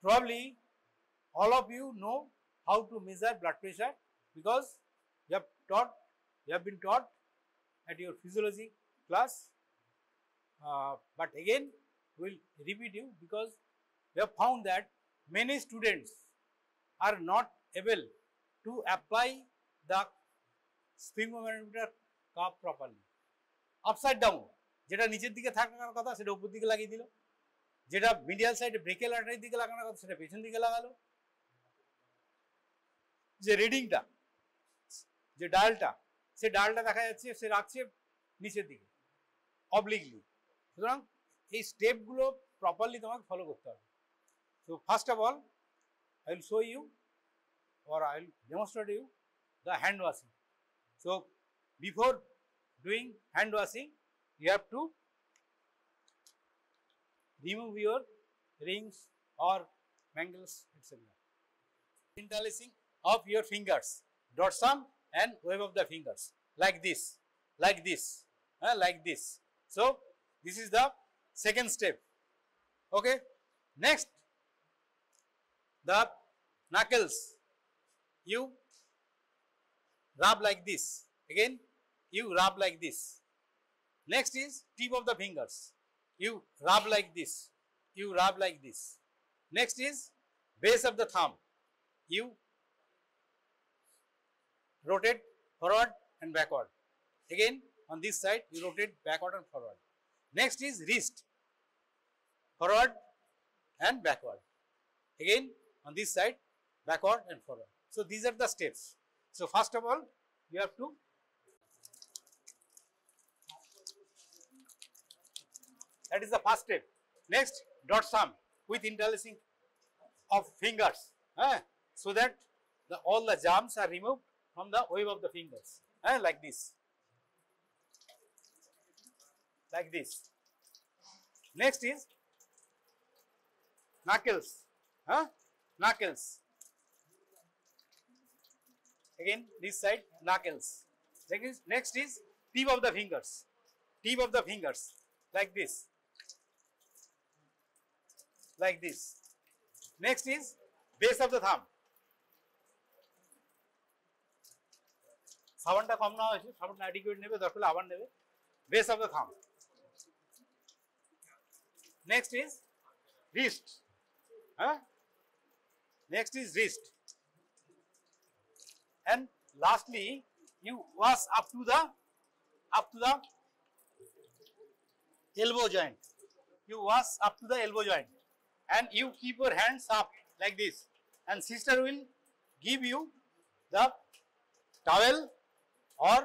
Probably all of you know how to measure blood pressure because you have been taught at your physiology class. But again, we will repeat you because we have found that many students are not able to apply the sphygmomanometer cuff properly. Upside down, যেটা নিচের দিকে থাকার কথা সেটা উপর দিকে লাগিয়ে দিল, যেটা মিডিয়াল সাইডে ব্রেকেল আর্টারির দিকে লাগানোর কথা সেটা পেছন দিকে লাগালো, যে রিডিংটা, যে ডায়ালটা, সে ডায়ালটা দেখা যাচ্ছে সে রাখছে নিচের দিকে অবলিকলি। সুতরাং এই স্টেপগুলো প্রপারলি তোমাকে ফলো করতে হবে। So first of all I will show you or I will demonstrate you the hand washing. So before doing hand washing, you have to remove your rings or bangles, etc. Interlacing of your fingers, dorsum and wave of the fingers, like this, like this, like this. So this is the second step. Okay. Next, the knuckles, you rub like this. Again, you rub like this. Next is tip of the fingers. You rub like this. You rub like this. Next is base of the thumb. You rotate forward and backward. Again, on this side, you rotate backward and forward. Next is wrist, forward and backward. Again, on this side, backward and forward. So these are the steps. So first of all, you have to that is the first step. Next, dorsum with interlacing of fingers, so that all the germs are removed from the wave of the fingers, like this, like this. Next is knuckles, knuckles. Again, this side, knuckles. Next is tip of the fingers, tip of the fingers, like this, like this. Next is base of the thumb. সাবানটা কম না হয়েছে, সাবানটা adequate নেবে, দরকার হলে আবার নেবে। Base of the thumb. Next is wrist. Next is wrist. And lastly, you wash up to the elbow joint. You wash up to the elbow joint, and you keep your hands up like this. And sister will give you the towel or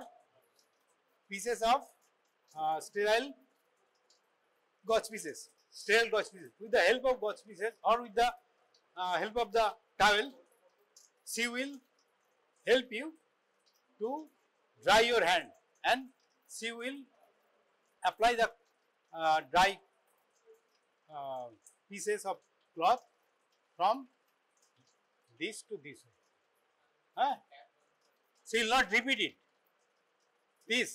pieces of sterile gauze pieces. Sterile gauze pieces. With the help of gauze pieces or with the help of the towel, she will help you to dry your hand, and she will apply the dry pieces of cloth from this to this. She will not repeat it. This,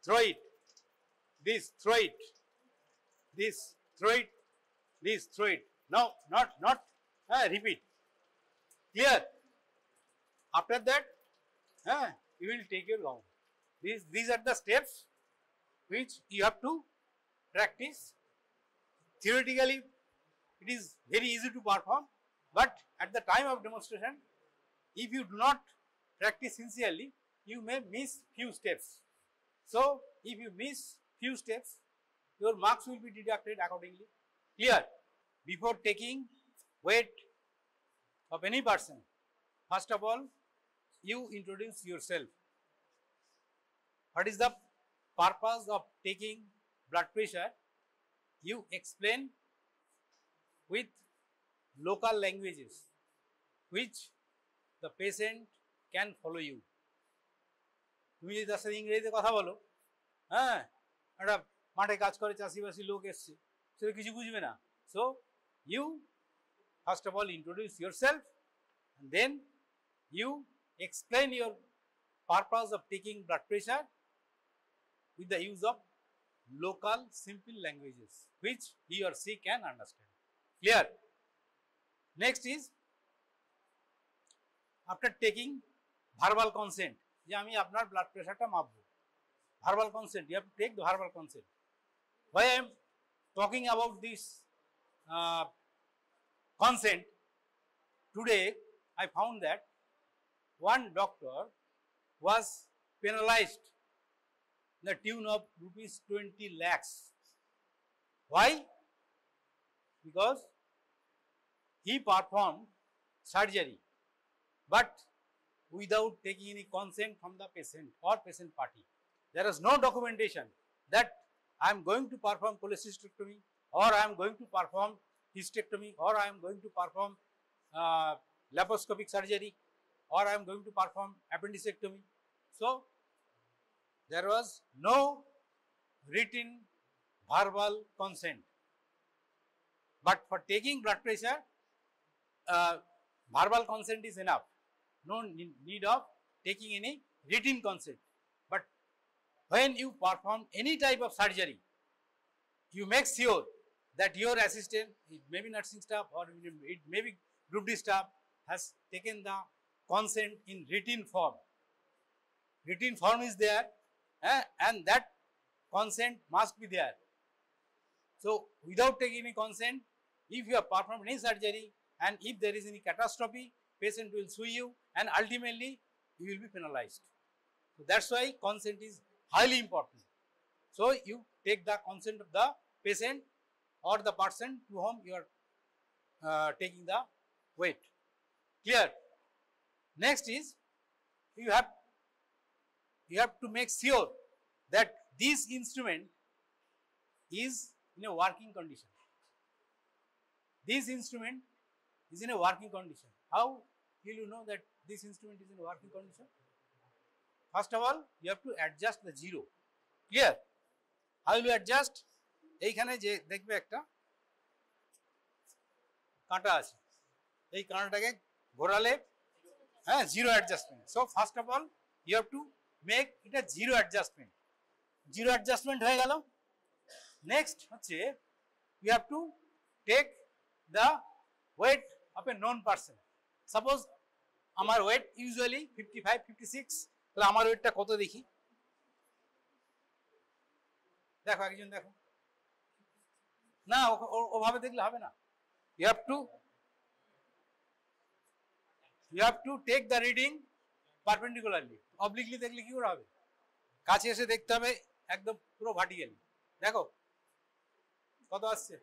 throw it. This, throw it. This, throw it. This, throw it. No, not repeat. Clear? After that, you will take your gown. These are the steps which you have to practice. Theoretically, it is very easy to perform, but at the time of demonstration, if you do not practice sincerely, you may miss few steps. So, if you miss few steps, your marks will be deducted accordingly. Clear? Before taking weight of any person, first of all, you introduce yourself. What is the purpose of taking blood pressure? You explain with local languages which the patient can follow you. তুমি যদি তার সাথে ইংরেজিতে কথা বলো, একটা মাঠে কাজ করে চাষিবাসী লোক এসছে, সেটা কিছু বুঝবে না। So you first of all introduce yourself, and then you explain your purpose of taking blood pressure with the use of local simple languages which he or she can understand. Clear? Next is after taking verbal consent, যে আমি আপনার blood প্রেশারটা মাপবো, verbal consent, you have to take the verbal consent. Why I am talking about this consent? Today I found that one doctor was penalized the tune of rupees 20 lakhs. Why? Because he performed surgery but without taking any consent from the patient or patient party. There is no documentation that I am going to perform cholecystectomy, or I am going to perform hysterectomy, or I am going to perform laparoscopic surgery, or I am going to perform appendicectomy. So there was no written verbal consent. But for taking blood pressure, verbal consent is enough. No need of taking any written consent. But when you perform any type of surgery, you make sure that your assistant, it may be nursing staff or it may be group D staff, has taken the consent in written form. Written form is there, and that consent must be there. So without taking any consent, if you have performed any surgery and if there is any catastrophe, patient will sue you and ultimately you will be penalized. So that's why consent is highly important. So you take the consent of the patient or the person to whom you are taking the weight. Clear? Next is you have to make sure that this instrument is in a working condition. This instrument is in a working condition. How will you know that this instrument is in a working condition? First of all, you have to adjust the zero. Clear? How will you adjust? এইখানে যে দেখবে একটা কাঁটা আছে, এই কাঁটাটাকে ঘোরালে হ্যাঁ zero adjustment. So first of all you have to make it a zero adjustment. Zero adjustment হয়ে গেল. নেক্সট হচ্ছে you have to take the weight of a non person. Suppose আমার ওয়েট ইউজুয়ালি 55, 56, তাহলে আমার ওয়েটটা কত দেখি? দেখো একজন দেখো না, ওভাবে দেখলে হবে না. You have to take the reading perpendicularly. Obliquely দেখলে কি করে হবে? কাছে এসে দেখতে হবে একদম পুরো ভার্টিক্যালি. দেখো কত আসছে?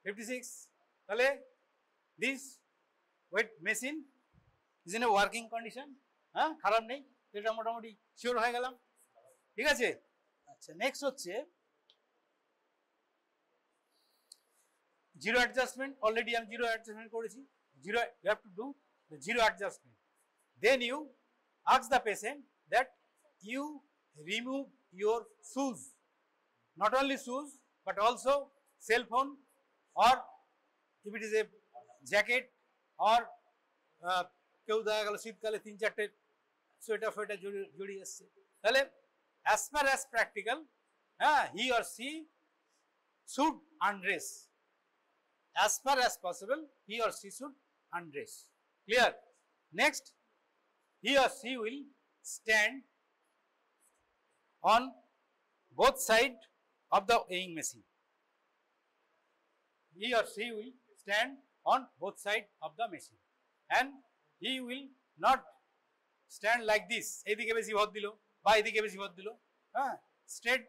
56. তাহলে this weight machine is in a working condition. হ্যাঁ, খারাপ নেই, এটা মোটামুটি শিওর হয়ে গেলাম. ঠিক আছে? আচ্ছা, নেক্সট হচ্ছে zero adjustment. Already I'm zero adjustment করেছি. Zero, you have to do the zero adjustment. Then you ask the patient that you remove your shoes, not only shoes but also cell phone, or if it is a jacket, or কেউ দেখা গেল শীতকালে 3-4টে sweater ফোয়েটার জড়িয়ে এসছে, তাহলে as far as practical, he or she should undress. As far as possible, he or she should undress. Clear? Next, he or she will stand on both sides of the weighing machine. He or she will stand on both sides of the machine, and he will not stand like this. এদিকে বেশি ভর দিল বা এদিকে বেশি ভর দিল, straight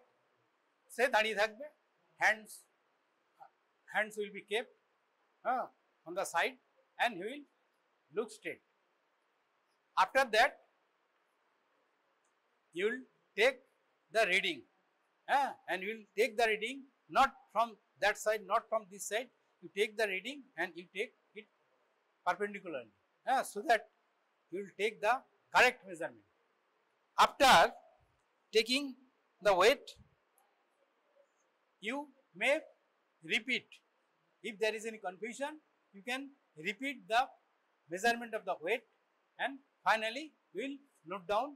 সে দাঁড়িয়ে থাকবে. Hands will be kept on the side and he will look straight. After that, you will take the reading, and you will take the reading not from that side, not from this side. You take the reading and you take it perpendicularly, so that you will take the correct measurement. After taking the weight, you may repeat. If there is any confusion, you can repeat the measurement of the weight, and finally you will note down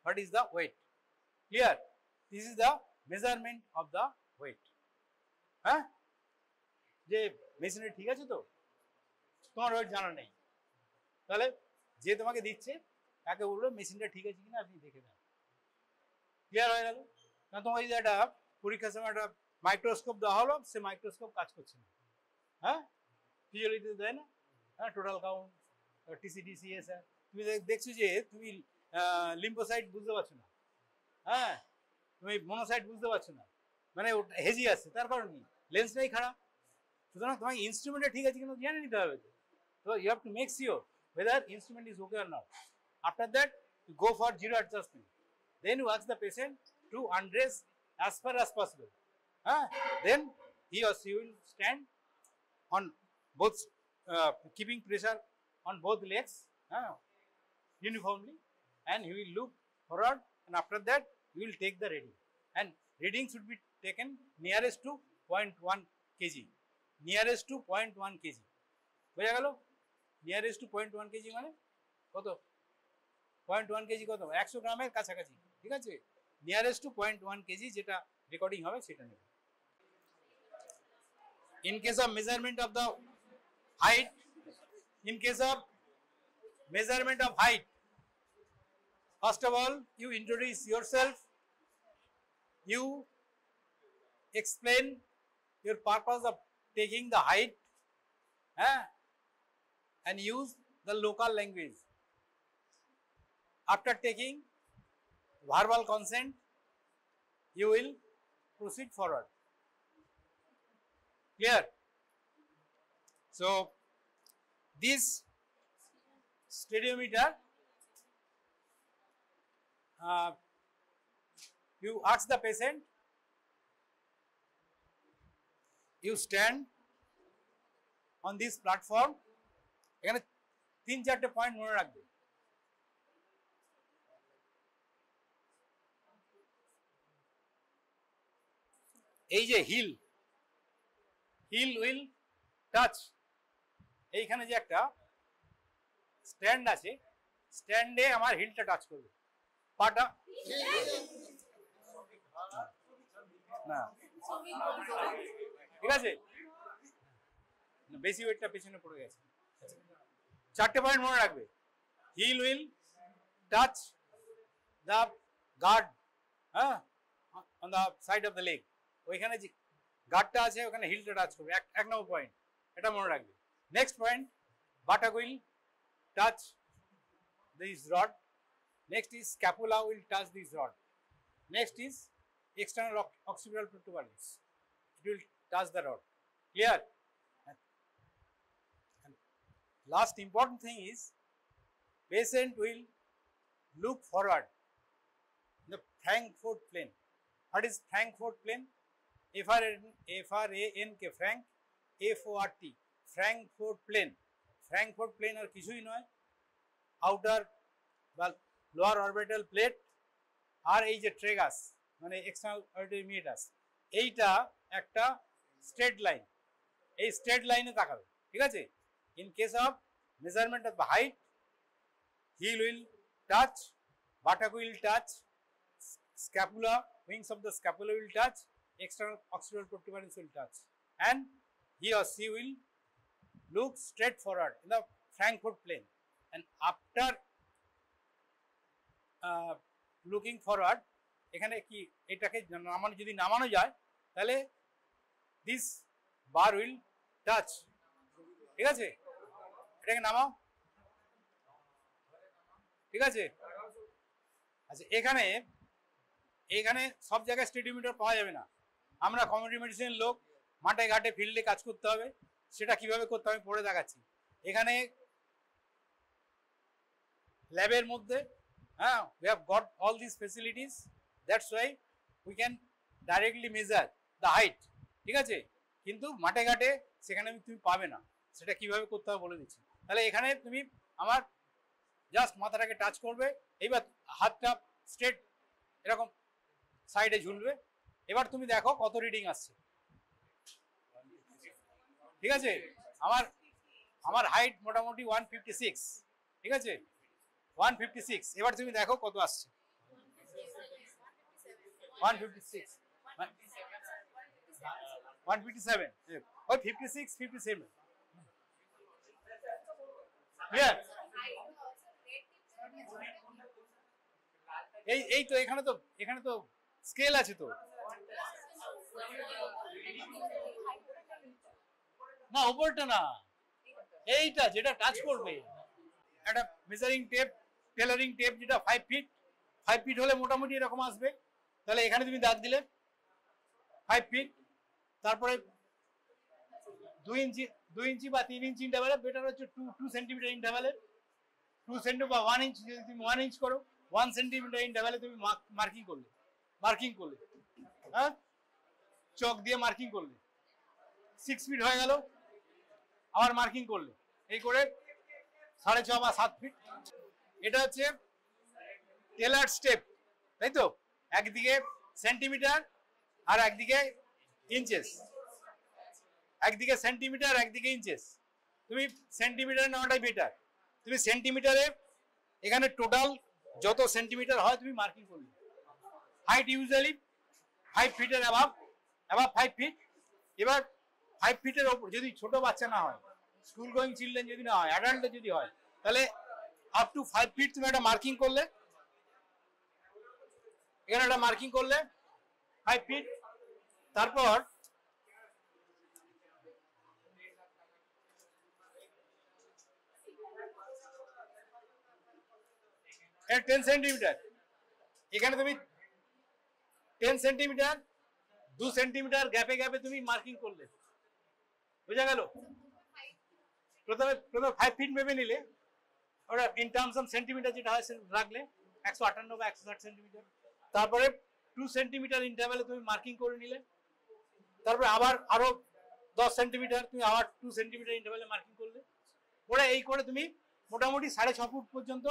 what is the weight. Clear? This is the measurement of the weight. যে মেশিনে ঠিক আছে তো? তোমার wait জানা নেই, তাহলে যে তোমাকে দিচ্ছে তাকে বললো মেশিনটা ঠিক আছে কিনা আপনি দেখে দেন, ক্লিয়ার হয়ে গেল। কারণ তোমার যদি একটা পরীক্ষার সময় একটা মাইক্রোস্কোপ দেওয়া হলো, সে মাইক্রোস্কোপ কাজ করছে না, হ্যাঁ ফিজিওলজিতে দেয় না, হ্যাঁ টোটাল কাউন্ট টিসিডি সিএসআর, তুমি দেখছো যে তুমি লিম্ফোসাইট বুঝতে পারছো না, হ্যাঁ তুমি মনোসাইট বুঝতে পারছো না, মানে ওটা হেজি আছে, তার কারণ কি লেন্সটাই খারাপ। সুতরাং তোমাকে ইনস্ট্রুমেন্টটা ঠিক আছে কিন্তু জেনে নিতে হবে, তো you have to make sure whether instrument is okay or not. After that you go for zero adjustment, then you ask the patient to undress as far as possible, then he or she will stand on both, keeping pressure on both legs uniformly, and he will look forward, and after that he will take the reading, and reading should be taken nearest to 0.1 kg, nearest to 0.1 kg, বোঝা গেল? Nearest two 0.1 KG মানে কত? 0.1 KG কত? 100 গ্রামের কাছাকাছি, ঠিক আছে? Nearest two 0.1 KG যেটা রেকর্ডিং হবে সেটা নেবে। In case of measurement of the height, in case of measurement of height, first of all you introduce yourself, you explain your purpose of taking the height, and use the local language. After taking verbal consent, you will proceed forward. Clear? So this stadiometer, you ask the patient, you stand on this platform, এখানে 3-4টে point মনে রাখবে। এই যে hill will touch, এইখানে যে একটা stand আছে, স্ট্যান্ডে আমার হিলটা টাচ করবে, পাটা না, ঠিক আছে, বেশি ওয়েটটা পেছনে পড়ে গেছে। 4টে পয়েন্ট মনে রাখবে, heel will touch the guard, on the side of the leg, ওইখানে যে গার্ডটা আছে ওখানে হিলটা টাচ করবে, এক নম্বর পয়েন্ট, এটা মনে রাখবে। Next point, buttock will touch this rod, next is scapula will touch this rod, next is external occipital protuberance, it will touch the rod. Clear? And last important thing is patient will look forward in the Frankfurt plane. What is Frankfurt plane? FRANK, Frank, FORT, Frankfurt plane. Frankfurt plane আর কিছুই নয়, outer বা lower orbital plate আর এই যে ট্রেগাস মানে external auditory মিটাস, এইটা একটা straight line, এই straight লাইনে তাকাবে, ঠিক আছে? In case of measurement of the height, heel will touch, buttock will touch, scapula, wings of the scapula will touch, external occipital protuberance will touch, and he or she will look straight forward in the Frankfurt plane, and after looking forward, এখানে কি এটাকে নামানো, যদি নামানো যায় তাহলে this bar will touch, ঠিক আছে? এটাকে নামাও, ঠিক আছে? আচ্ছা, এখানে সব জায়গায় স্টেডিওমিটার পাওয়া যাবে না, আমরা কমিউনিটি মেডিসিনের লোক, মাঠে ঘাটে ফিল্ডে কাজ করতে হবে, সেটা কিভাবে করতে হবে পড়ে দেখাচ্ছি। এখানে ল্যাবের মধ্যে we have got all these facilities, that's why we can directly measure the height, ঠিক আছে? কিন্তু মাঠে ঘাটে সেখানে তুমি পাবে না, সেটা কিভাবে করতে হবে বলে দিচ্ছি। তাহলে এখানে তুমি আমার জাস্ট মাথাটাকে টাচ করবে, এইবার হাতটা স্ট্রেট এরকম সাইডে ঝুলবে, এবার তুমি দেখো কত রিডিং আসছে, ঠিক আছে? আমার হাইট মোটামুটি 156, ঠিক আছে? 156, এবার তুমি দেখো কত আসছে, 156, 157, ওই 56, 57, ক্লিয়ার? এই তো এখানে তো স্কেল আছে তো। না উপরটা না, এইটা যেটা টাচ করবে, একটা মেজারিং টেপ, টেলারিং টেপ যেটা 5 ফিট হলে মোটামুটি এরকম আসবে। তাহলে এখানে তুমি দাগ দিলে 5 ফিট, তারপরে 2 ইঞ্চি বা 3 ইঞ্চি ইন্টারভ্যালে, বেটার হচ্ছে 2 সেন্টিমিটার ইন্টারভ্যালে, 2 সেন্টিমিটার বা 1 ইঞ্চ, যদি তুমি 1 ইঞ্চ করো 1 সেন্টিমিটার ইন্টারভ্যালে তুমি মার্কিং করলে, হ্যাঁ, চক দিয়ে মার্কিং করলে 6 ফিট হয়ে গেল, আবার মার্কিং করলে, এই করে 6.5 বা 7 ফিট। এটা হচ্ছে টেলার স্টেপ, তাই তো? একদিকে সেন্টিমিটার আর একদিকে ইঞ্চেস, একদিকে সেন্টিমিটার একদিকে ইঞ্চেস। তুমি সেন্টিমিটার নেওয়াটাই বেটার। তুমি সেন্টিমিটারে এখানে টোটাল যত সেন্টিমিটার হয় তুমি মার্কিং করলে। হাইট ইউজুয়ালি 5 ফিটের অ্যাবাভ 5 ফিট। এবার 5 ফিটের ওপর যদি ছোট বাচ্চা না হয়, স্কুল গোয়িং চিলড্রেন যদি না হয়, অ্যাডাল্ট যদি হয়, তাহলে আপ টু 5 ফিট তুমি একটা মার্কিং করলে, এখানে একটা মার্কিং করলে 5 ফিট। তারপর এটা 10 সেন্টিমিটার, এখানে তুমি 10 সেন্টিমিটার 2 সেন্টিমিটার গ্যাপে গ্যাপে তুমি মার্কিং করলে, বুঝা গেল? প্রথমে 5 ফিট ভেবে নিলে, ওটা ইন টার্মস অফ সেন্টিমিটার যেটা হয় সেটা রাখলে 158 বা 160 সেন্টিমিটার। তারপরে 2 সেন্টিমিটার ইন্টারভ্যালে তুমি মার্কিং করে নিলে, তারপরে আবার আরো 10 সেন্টিমিটার তুমি আবার 2 সেন্টিমিটার ইন্টারভ্যালে মার্কিং করলে, ওরা এই করে তুমি মোটামুটি 6.5 ফুট পর্যন্ত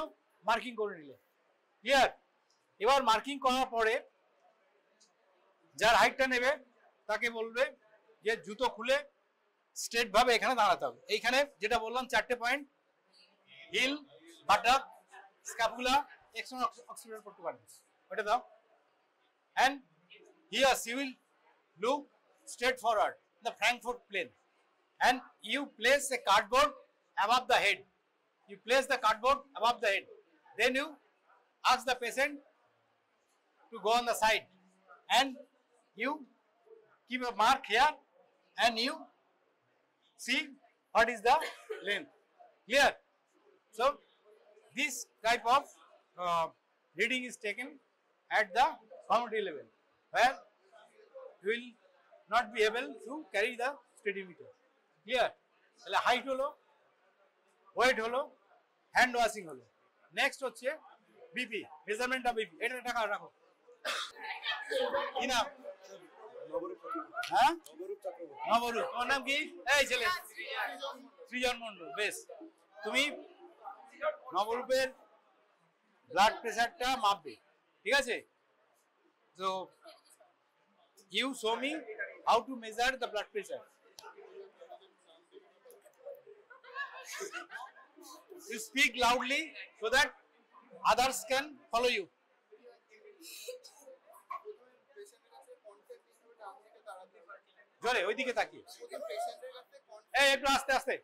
মার্কিং করে নিলে। ক্লিয়ার? এবার মার্কিং করার পরে যার হাইটটা নেবে তাকে বলবে যে জুতো খুলে স্ট্রেট ভাবে এখানে দাঁড়াতে হবে। এইখানে যেটা বললাম 4টে point, heel, buttock, scapula, external occipital protuberance, ওটা দাও। and here she will look straight forward the Frankfurt plane, and you place a cardboard above the head. You place the cardboard above the head, then you ask the patient to go on the side, and you keep a mark here, and you see what is the length. Clear? So this type of reading is taken at the community level, where you will not be able to carry the steady meter. Clear? তাহলে height হলো, wait হলো, hand washing হলো। Next হচ্ছে BP, measurement of BP. এটা টাকা রাখো। কি নাম? হ্যাঁ, নবরূপ। তোমার নাম কি? এই ছেলে সৃজন মন্ডল। বেশ, তুমি নবরূপের ব্লাড প্রেসারটা মাপবে, ঠিক আছে? So you show me how to measure the blood pressure. You speak loudly so that others can follow you. জোরে ওইদিকে তাকিয়ে, এই একটু আস্তে আস্তে।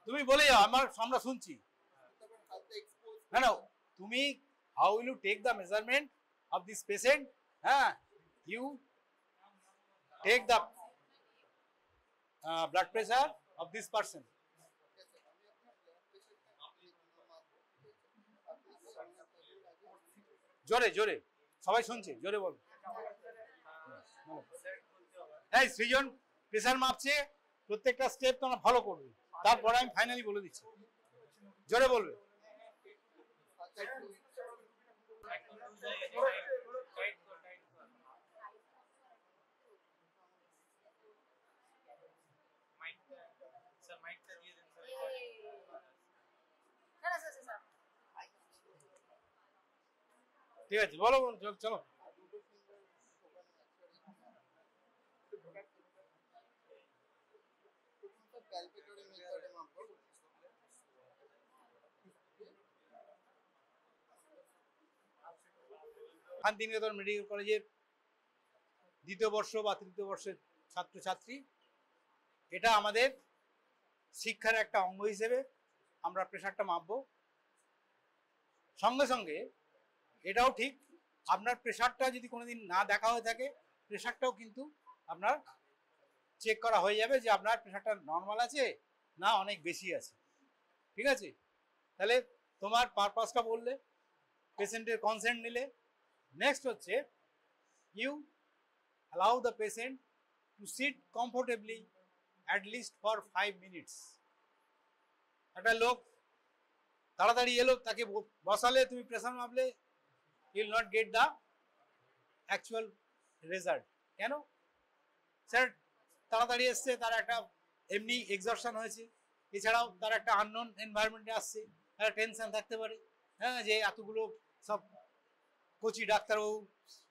তুমি বলে যাও, আমরা শুনছি। না না, তুমি how will you take the measurement of this patient? You take the blood pressure of this person. জোরে জোরে, সবাই শুনছে, জোরে বল। এই সৃজন প্রেসার মাপছে, প্রত্যেকটা স্টেপ তোমরা ফলো করবে, তারপরে আমি ফাইনালি বলে দিচ্ছি। জোরে বলবে। ঠিক আছে, বলো চলো। শান্তিনিকেতন মেডিকেল কলেজের 2য় বর্ষ বা 3য় বর্ষের ছাত্রছাত্রী, এটা আমাদের শিক্ষার একটা অঙ্গ হিসেবে আমরা প্রেশারটা মাপবো। সঙ্গে সঙ্গে এটাও ঠিক, আপনার প্রেশারটা যদি কোনোদিন না দেখা হয়ে থাকে, প্রেশারটাও কিন্তু আপনার চেক করা হয়ে যাবে যে আপনার প্রেশারটা নর্মাল আছে না অনেক বেশি আছে। ঠিক আছে, তাহলে তোমার পারপাসটা বললে, পেশেন্টের কনসেন্ট নিলে। নেক্সট হচ্ছে you allow the patient to sit comfortably at least for 5 minutes. একটা লোক তাড়াতাড়ি এলো, তাকে বসালে, তুমি প্রেশার মাপলে, you will not get the actual result. কেন? স্যার তাড়াতাড়ি এসছে, তার একটা এমনি এক্সরশন হয়েছে, এছাড়াও তার একটা আননোন এনভায়রনমেন্টে আসছে, একটা টেনশন থাকতে পারে, হ্যাঁ, যে এতগুলো সব কোচি ডাক্তারবাবু,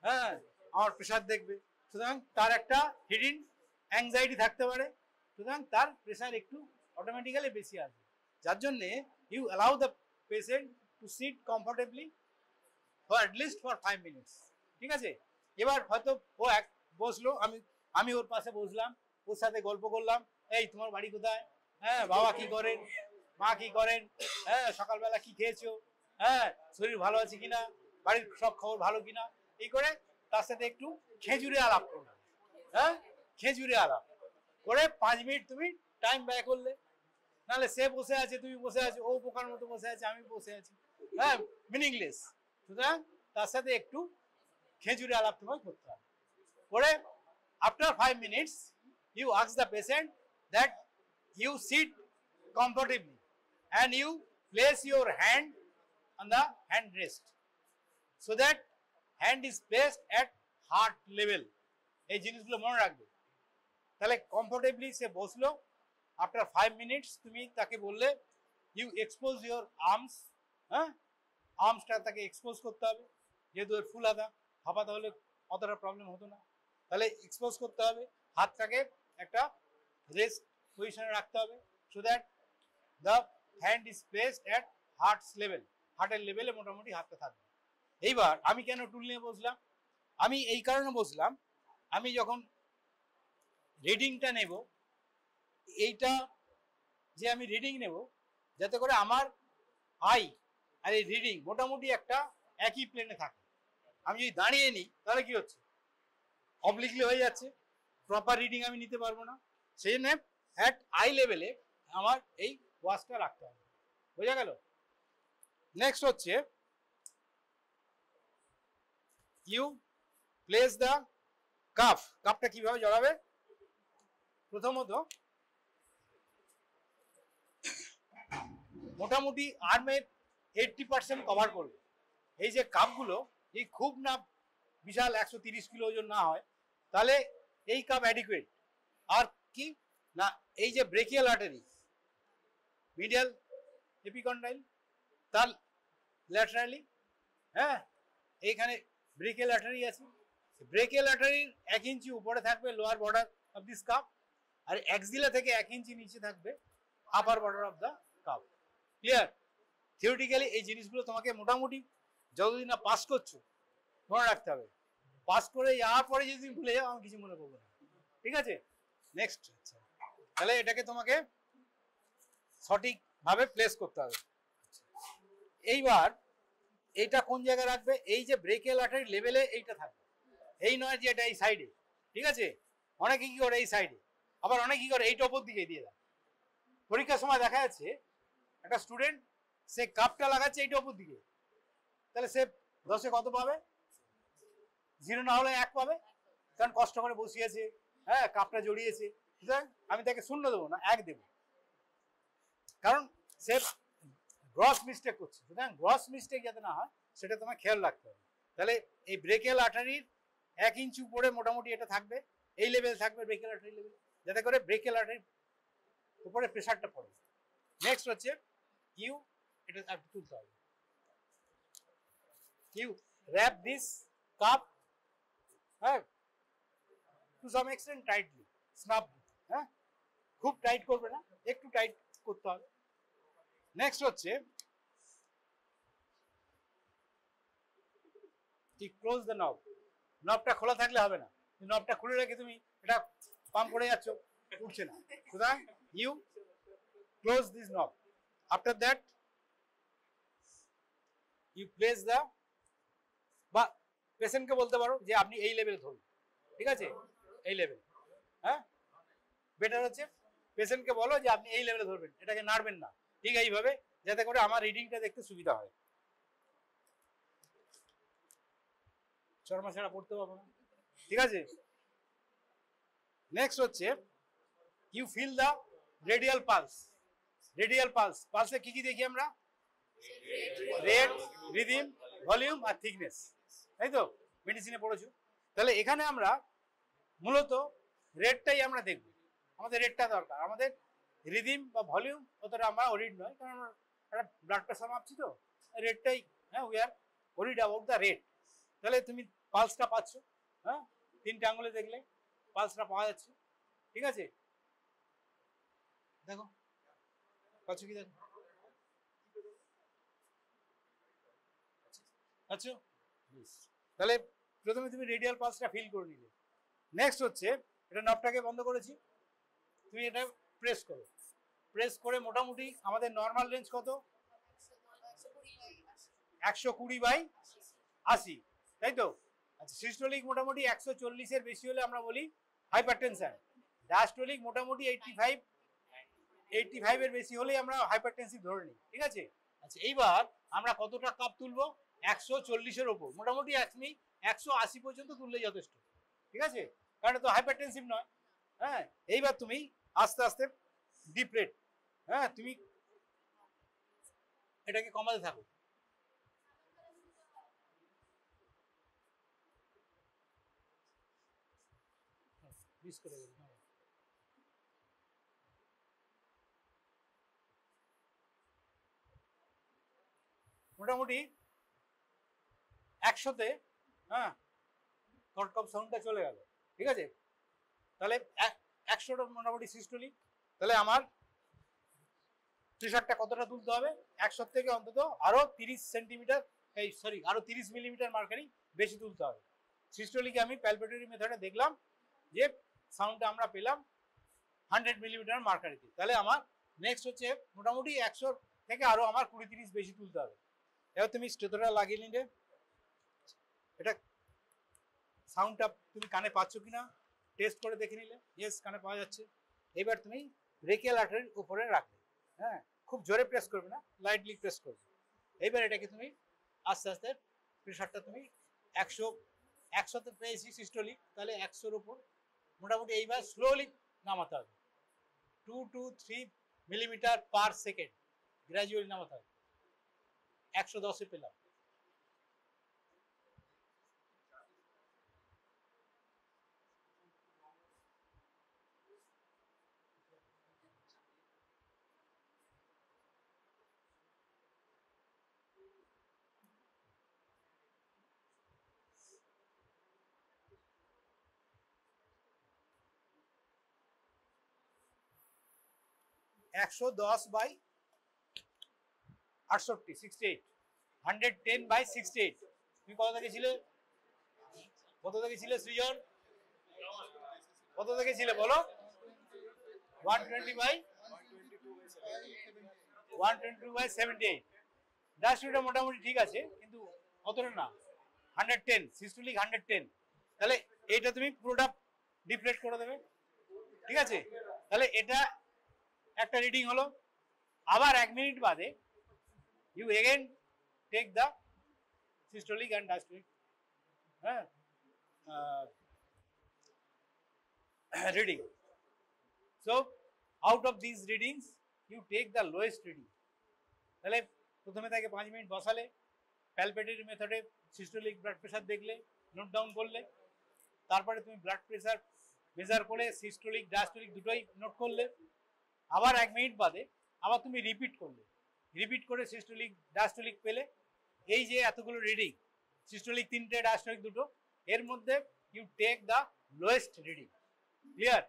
হ্যাঁ, আমার প্রেশার দেখবে, সুতরাং তার একটা হিডিন অ্যাংজাইটি থাকতে পারে, সুতরাং তার প্রেশার একটু অটোমেটিক্যালি বেশি আসবে। যার জন্যে you allow the patient to sit comfortably for at least for 5 minutes. ঠিক আছে, এবার হয়তো ও বসলো, আমি ওর পাশে বসলাম, ওর সাথে গল্প করলাম, এই তোমার বাড়ি কোথায়, হ্যাঁ, বাবা কি করেন, মা কি করেন, হ্যাঁ, সকালবেলা কি খেয়েছো, হ্যাঁ, শরীর ভালো আছে কিনা, বাড়ির সব খবর ভালো কিনা, এই করে তার সাথে একটু খেজুরে আলাপ করলাম, হ্যাঁ, খেজুরে আলাপ করে 5 মিনিট তুমি টাইম ব্যয় করলে। নাহলে সে বসে আছে, তুমি বসে আছো, ও বোকার মতো বসে আছে, আমি বসে আছি, হ্যাঁ, মিনিংলেস। সুতরাং তার সাথে একটু খেজুরে আলাপ তোমায় করতে হবে। করে after 5 minutes you ask the patient that you sit comfortably and you place your hand on the hand rest so that hand is placed at heart level. এই জিনিসগুলো মনে রাখবে। তাহলে কমফোর্টেবলি সে বসলো, আফটার 5 মিনিটস তুমি তাকে বললে ইউ এক্সপোজ ইউর আর্মস, হ্যাঁ, আর্মসটা তাকে এক্সপোজ করতে হবে, যেহেতু এর ফুল হাফা তাহলে অতটা প্রবলেম হতো না, তাহলে এক্সপোজ করতে হবে, হাতটাকে একটা রেস্ট পজিশনে রাখতে হবে, so that the hand is placed at heart's level, হার্টের লেভেলে মোটামুটি হাতটা থাকবে। এইবার আমি কেন টুল নিয়ে বসলাম? আমি এই কারণে বসলাম, আমি যখন রিডিংটা নেব, এইটা যে আমি রিডিং নেব, যাতে করে আমার আই আর এই রিডিং মোটামুটি একটা একই প্লেনে থাকে। আমি যদি দাঁড়িয়ে নিই তাহলে কি হচ্ছে, অবলিকলি হয়ে যাচ্ছে, প্রপার রিডিং আমি নিতে পারবো না। সেই জন্য অ্যাট আই লেভেলে আমার এই ওয়াচটা রাখতে হবে। বোঝা গেল? নেক্সট হচ্ছে ইউ প্লেস দ্য কাফ। কাফটা কিভাবে জড়াবে? প্রথমত মোটামুটি আর্মের 80% কভার করবে। এই যে কাপগুলো, এই খুব না বিশাল 130 কিলো ওজন না হয়, তাহলে এই কাপ অ্যাডিকুয়েট। আর কি না, এই যে ব্রেকিয়াল আর্টারি, মিডিয়াল এপিকন্ডাইল, তার ল্যাটারালি, হ্যাঁ, এইখানে ব্রেকিয়াল আর্টারি আছে, ব্রেকিয়াল আর্টারির 1 ইঞ্চি উপরে থাকবে lower border of this cup, আর এক্সিলা থেকে 1 ইঞ্চি নিচে থাকবে upper border of the cup. Clear? Theoretically এই জিনিসগুলো তোমাকে মোটামুটি যতদিন না পাস করছো মনে রাখতে হবে। পাস করে যাওয়ার পরে যদি তুমি ভুলে যাও, আমি কিছু মনে করবো না। ঠিক আছে, নেক্সট। আচ্ছা, তাহলে এটাকে তোমাকে সঠিকভাবে প্লেস করতে হবে। এইবার এইটা কোন জায়গায় রাখবে? এই যে ব্রেকিয়াল আর্টারি লেভেলে এইটা থাকবে, এই নয় যে এটা এই সাইডে। ঠিক আছে, অনেকে কি করে এই সাইডে, আবার অনেকে কি করে এইটা ওপর দিকে দিয়ে দেয়। পরীক্ষার সময় দেখা যাচ্ছে একটা স্টুডেন্ট সে কাপটা লাগাচ্ছে এইটা ওপর দিকে, তাহলে সে 10-এ কত পাবে? 0 না হলে 1 পাবে, কারণ কষ্ট করে বসিয়েছে, হ্যাঁ, কাপটা জড়িয়েছে। সুতরাং আমি তাকে 0 দেবো না, 1 দেবো, কারণ সে গ্রস মিস্টেক করছে। সুতরাং গ্রস মিস্টেক যাতে না হয় সেটা তোমার খেয়াল রাখতে হবে। তাহলে এই ব্রেকিয়াল আর্টারির 1 ইঞ্চি উপরে মোটামুটি এটা থাকবে, এই লেভেল থাকবে ব্রেকিয়াল আর্টারি লেভেল, যাতে করে ব্রেকিয়াল আর্টারির উপরে প্রেশারটা পড়ে। নেক্সট হচ্ছে ইউ, এটা একটু তুলতে হবে, ইউ wrap this cup, হ্যাঁ, to some extent tightly, snap, হ্যাঁ, খুব টাইট করবে না, একটু টাইট করতে হবে। নেক্সট হচ্ছে ক্লোজ দ্য নব। নবটা খোলা থাকলে হবে না, নবটা খুলে রেখে তুমি এটা পাম্প করে যাচ্ছ, উঠছে না। সুতরাং you close this knob. After that you place the, বা পেশেন্টকে বলতে পারো যে আপনি এই লেভেল ধরুন, ঠিক আছে, এই লেভেল। হ্যাঁ, বেটার হচ্ছে পেশেন্টকে বলো যে আপনি এই লেভেলে ধরবেন, এটাকে নাড়বেন না, ঠিক এইভাবে, যাতে করে আমার রিডিংটা দেখতে সুবিধা হয়। চরমা ছাড়া পড়তে পারবো না, ঠিক আছে। নেক্সট হচ্ছে you feel the radial pulse. Radial pulse, পালসে কি কি দেখি আমরা? রেট, রিদিম, ভলিউম আর থিকনেস, তাই তো, মেডিসিনে পড়েছো। তাহলে এখানে আমরা মূলত রেটটাই আমরা দেখব, আমাদের রেটটা দরকার। আমাদের রিদিম বা ভলিউম অতটা আমরা ওরিড নয়, কারণ আমরা একটা ব্লাড প্রেশার মাপছি তো, রেটটাই, হ্যাঁ, we are worried about the rate. তাহলে তুমি পালসটা পাচ্ছ, হ্যাঁ, 3টে আঙুলে দেখলে পালসটা পাওয়া যাচ্ছে, ঠিক আছে। দেখো পাচ্ছ কি, দেখো আচ্ছা। তাহলে প্রথমে তুমি রেডিয়াল পালসটা ফিল করে নিলে। নেক্সট হচ্ছে এটা নবটাকে বন্ধ করেছি, তুমি এটা প্রেস করো। প্রেস করে মোটামুটি আমাদের নর্মাল রেঞ্জ কত? 120/80, তাই তো। আচ্ছা, সিস্টোলিক মোটামুটি 140-এর বেশি হলে আমরা বলি হাইপারটেনশন। ডায়াস্টোলিক মোটামুটি 85-এর বেশি হলেই আমরা হাইপারটেনসিভ ধরে নিই, ঠিক আছে। আচ্ছা, এইবার আমরা কতটা কাপ তুলবো? 140-এর ওপর, মোটামুটি 180 পর্যন্ত তুললে যথেষ্ট, ঠিক আছে, কারণ তো হাইপারটেনসিভ নয়। হ্যাঁ, এইবার তুমি আস্তে আস্তে ডিপ রেট, হ্যাঁ, তুমি এটাকে কমাতে থাকো। মোটামুটি 100-তে, হ্যাঁ, কটকপ সাউন্ডটা চলে গেল, ঠিক আছে। তাহলে 100টা মোটামুটি সিস্টোলিক। তাহলে আমার প্রেশারটা কতটা তুলতে হবে? 100 থেকে অন্তত আরো 30 সেন্টিমিটার, এই সরি, আরো 30 মিলিমিটার মার্কারি বেশি তুলতে হবে। সিস্টোলিকে আমি প্যালপেটরি মেথডে দেখলাম যে সাউন্ডটা আমরা পেলাম 100 মিলিমিটার মার্কারিতে। তাহলে আমার নেক্সট হচ্ছে মোটামুটি 100 থেকে আরো আমার 20-30 বেশি তুলতে হবে। এবার তুমি স্টেথোটা লাগিয়ে নিলে, এটা সাউন্ডটা তুমি কানে পাচ্ছ কিনা টেস্ট করে দেখে নিলে, ইয়েস, কানে পাওয়া যাচ্ছে। এবার তুমি ব্রেকিয়াল আর্টারির উপরে রাখবে, হ্যাঁ, খুব জোরে প্রেস করবে না, লাইটলি প্রেস করবে। এইবার এটাকে তুমি আস্তে আস্তে প্রেশারটা তুমি 100-তে পেয়েছি সিস্টোলিক, তাহলে 100-এর উপর মোটামুটি এইবার স্লোলি নামাতে হবে, 2 to 3 millimetre per second gradually নামাতে হবে। 110-এ পেলাম। একশো 10/68, 68, 110/68। তুমি কত থেকে ছিলে? কত থেকে ছিলে সৃজন? কত থেকে ছিলে বলো? 122/78। ডাস্টুটা মোটামুটি ঠিক আছে, কিন্তু অতটা না, 110 সিস্টোলিক 110। তাহলে এইটা তুমি পুরোটা ডিপ্লেট করে দেবে, ঠিক আছে। তাহলে এটা একটা রিডিং হলো। আবার 1 মিনিট বাদে you again take the systolic and diastolic reading. So out of these readings you take the lowest reading. তাহলে প্রথমে তাকে 5 মিনিট বসালে, প্যালপেটরি মেথডে সিস্টোলিক ব্লাড প্রেশার দেখলে, নোট ডাউন করলে, তারপরে তুমি ব্লাড প্রেশার মেজার করে সিস্টোলিক ডায়াস্টোলিক দুটোই নোট করলে। আবার 1 মিনিট বাদে আবার তুমি রিপিট করলে, রিপিট করে সিস্টোলিক ডায়াস্টোলিক পেলে। এই যে এতগুলো রিডিং, সিস্টোলিক 3টে, ডায়াস্টোলিক 2টো, এর মধ্যে you take the lowest reading. Clear?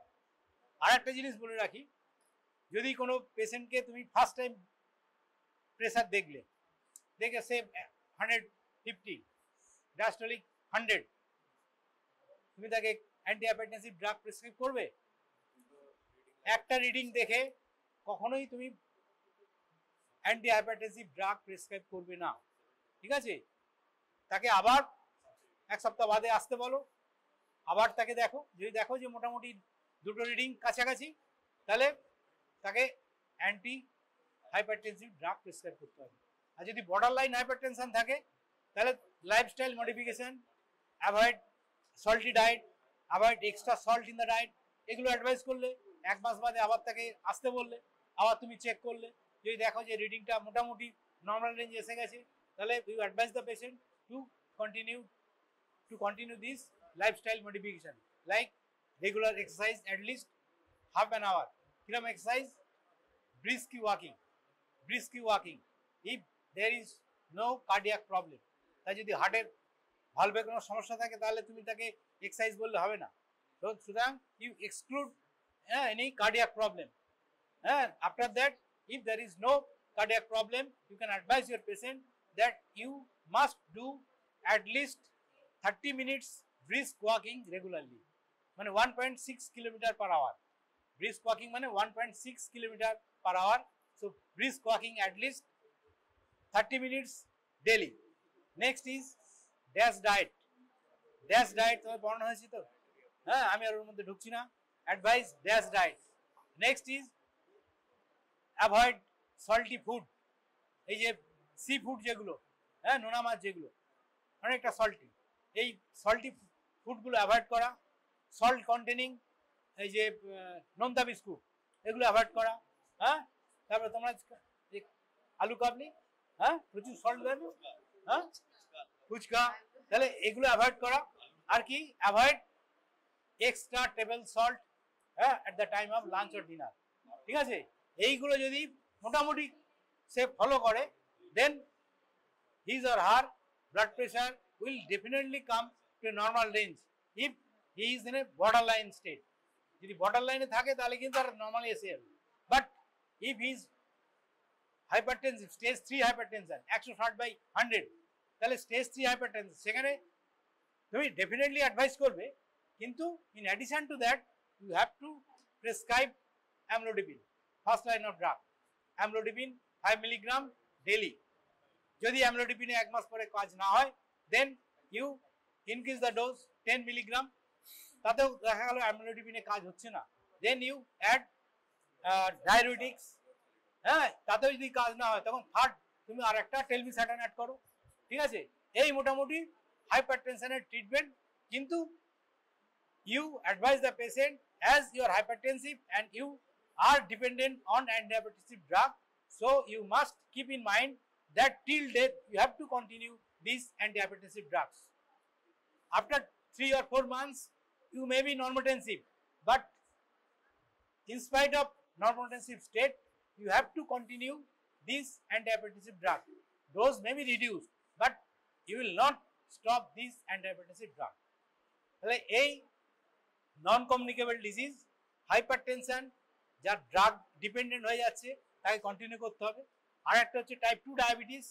আর একটা জিনিস বলে রাখি, যদি কোনো পেশেন্টকে তুমি ফার্স্ট টাইম প্রেশার দেখলে, দেখে সে 150, ডায়াস্টোলিক 100, তুমি তাকে অ্যান্টি হাইপারটেনসিভ ড্রাগ প্রেসক্রাইব করবে? একটা রিডিং দেখে কখনোই তুমি অ্যান্টি হাইপারটেনসিভ ড্রাগ প্রেসক্রাইব করবে না, ঠিক আছে? তাকে আবার এক সপ্তাহ বাদে আসতে বলো, আবার তাকে দেখো, যদি দেখো যে মোটামুটি দুটো রিডিং কাছাকাছি, তাহলে তাকে অ্যান্টি হাইপারটেনসিভ ড্রাগ প্রেসক্রাইব করতে হবে। আর যদি বর্ডার লাইন হাইপারটেনশন থাকে তাহলে lifestyle modification, avoid salty diet, avoid extra salt in the diet, এগুলো অ্যাডভাইস করলে এক মাস বাদে আবার তাকে আসতে বললে, আবার তুমি চেক করলে, যদি দেখো যে রিডিংটা মোটামুটি নর্মাল রেঞ্জে এসে গেছে, তাহলে you advise the patient to continue this lifestyle modification, like regular exercise at least half an hour. Kiram exercise, brisk walking. If there is no cardiac problem, তাই যদি হার্টের ভালভে কোনো সমস্যা থাকে তাহলে তুমি তাকে এক্সারসাইজ বললে হবে না। তো সুতরাং you exclude any cardiac problem. After that, if there is no cardiac problem, you can advise your patient that you must do at least 30 minutes brisk walking regularly, মানে 1.6 kilometre per hour. brisk walking মানে 1.6 kilometre per hour. so brisk walking at least 30 minutes daily. next is dash diet তোমার পড়ানো হয়েছে তো, হ্যাঁ আমি আর ওর মধ্যে ঢুকছি না। Advice dash diet. next is avoid salty food, এই যে সি ফুড যেগুলো, হ্যাঁ নোনা মাছ যেগুলো অনেকটা সল্টি, এই সল্টি ফুডগুলো অ্যাভয়েড করা। সল্ট কন্টেনিং এই যে নোনতা বিস্কুট এগুলো অ্যাভয়েড করা। হ্যাঁ তারপরে তোমরা আলু কাবলি, হ্যাঁ প্রচুর সল্ট দেবে, হ্যাঁ ফুচকা, তাহলে এগুলো অ্যাভয়েড করা। আর কি অ্যাভয়েড এক্সট্রা টেবল সল্ট, হ্যাঁ at the time of lunch or dinner, ঠিক আছে? এইগুলো যদি মোটামুটি সে ফলো করে, দেন his or her blood pressure will definitely come to a normal range if he is in a borderline state. যদি borderline থাকে তাহলে কিন্তু আর নরমালি এসে যাবে। But if he is hypertensive, stage 3 hypertension 160/100, তাহলে stage 3 hypertension সেখানে তুমি ডেফিনেটলি অ্যাডভাইস করবে, কিন্তু in addition to that you have to prescribe amlodipine, first line of drug, amlodipine 5 mg daily. যদি অ্যামলোডিপিনে এক মাস পরে কাজ না হয়, then you increase the dose 10 milligram, তাতেও দেখা গেল অ্যামলোডিপিনে কাজ হচ্ছে না, দেন ইউ অ্যাড ডায়ুরেটিক্স, হ্যাঁ তাতেও যদি কাজ না হয় তখন থার্ড তুমি আর একটা টেলমিসাটান অ্যাড করো, ঠিক আছে? এই মোটামুটি হাইপারটেনশনের ট্রিটমেন্ট। কিন্তু you advise the patient as you are hypertensive and you are dependent on antihypertensive drug, so you must keep in mind that till death you have to continue these antihypertensive drugs. After 3 or 4 months you may be normotensive, but in spite of normotensive state you have to continue these antihypertensive drug. Dose may be reduced, but you will not stop these antihypertensive drug. তাহলে এই non communicable disease hypertension যার drug dependent হয়ে যাচ্ছে তাকে continue করতে হবে। আর একটা হচ্ছে টাইপ 2 ডায়াবেটিস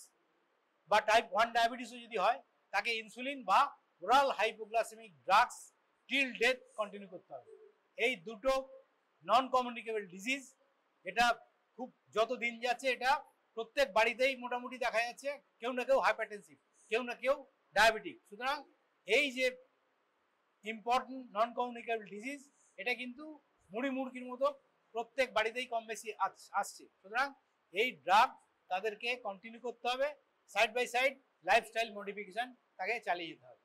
বা টাইপ 1 ডায়াবেটিসও যদি হয় তাকে ইনসুলিন বা oral hypoglycemic drugs till death continue করতে হবে। এই দুটো নন কমিউনিকেবল ডিজিজ, এটা খুব যত দিন যাচ্ছে এটা প্রত্যেক বাড়িতেই মোটামুটি দেখা যাচ্ছে কেউ না কেউ হাইপারটেনসিভ, কেউ না কেউ ডায়াবেটিক। সুতরাং এই যে ইম্পর্টেন্ট নন কমিউনিকেবল ডিজিজ এটা কিন্তু মুড়ি মুড়কির মতো প্রত্যেক বাড়িতেই কম বেশি আসছে। সুতরাং এই ড্রাগ তাদেরকে কন্টিনিউ করতে হবে, side by side lifestyle modification তাকে চালিয়ে যেতে হবে,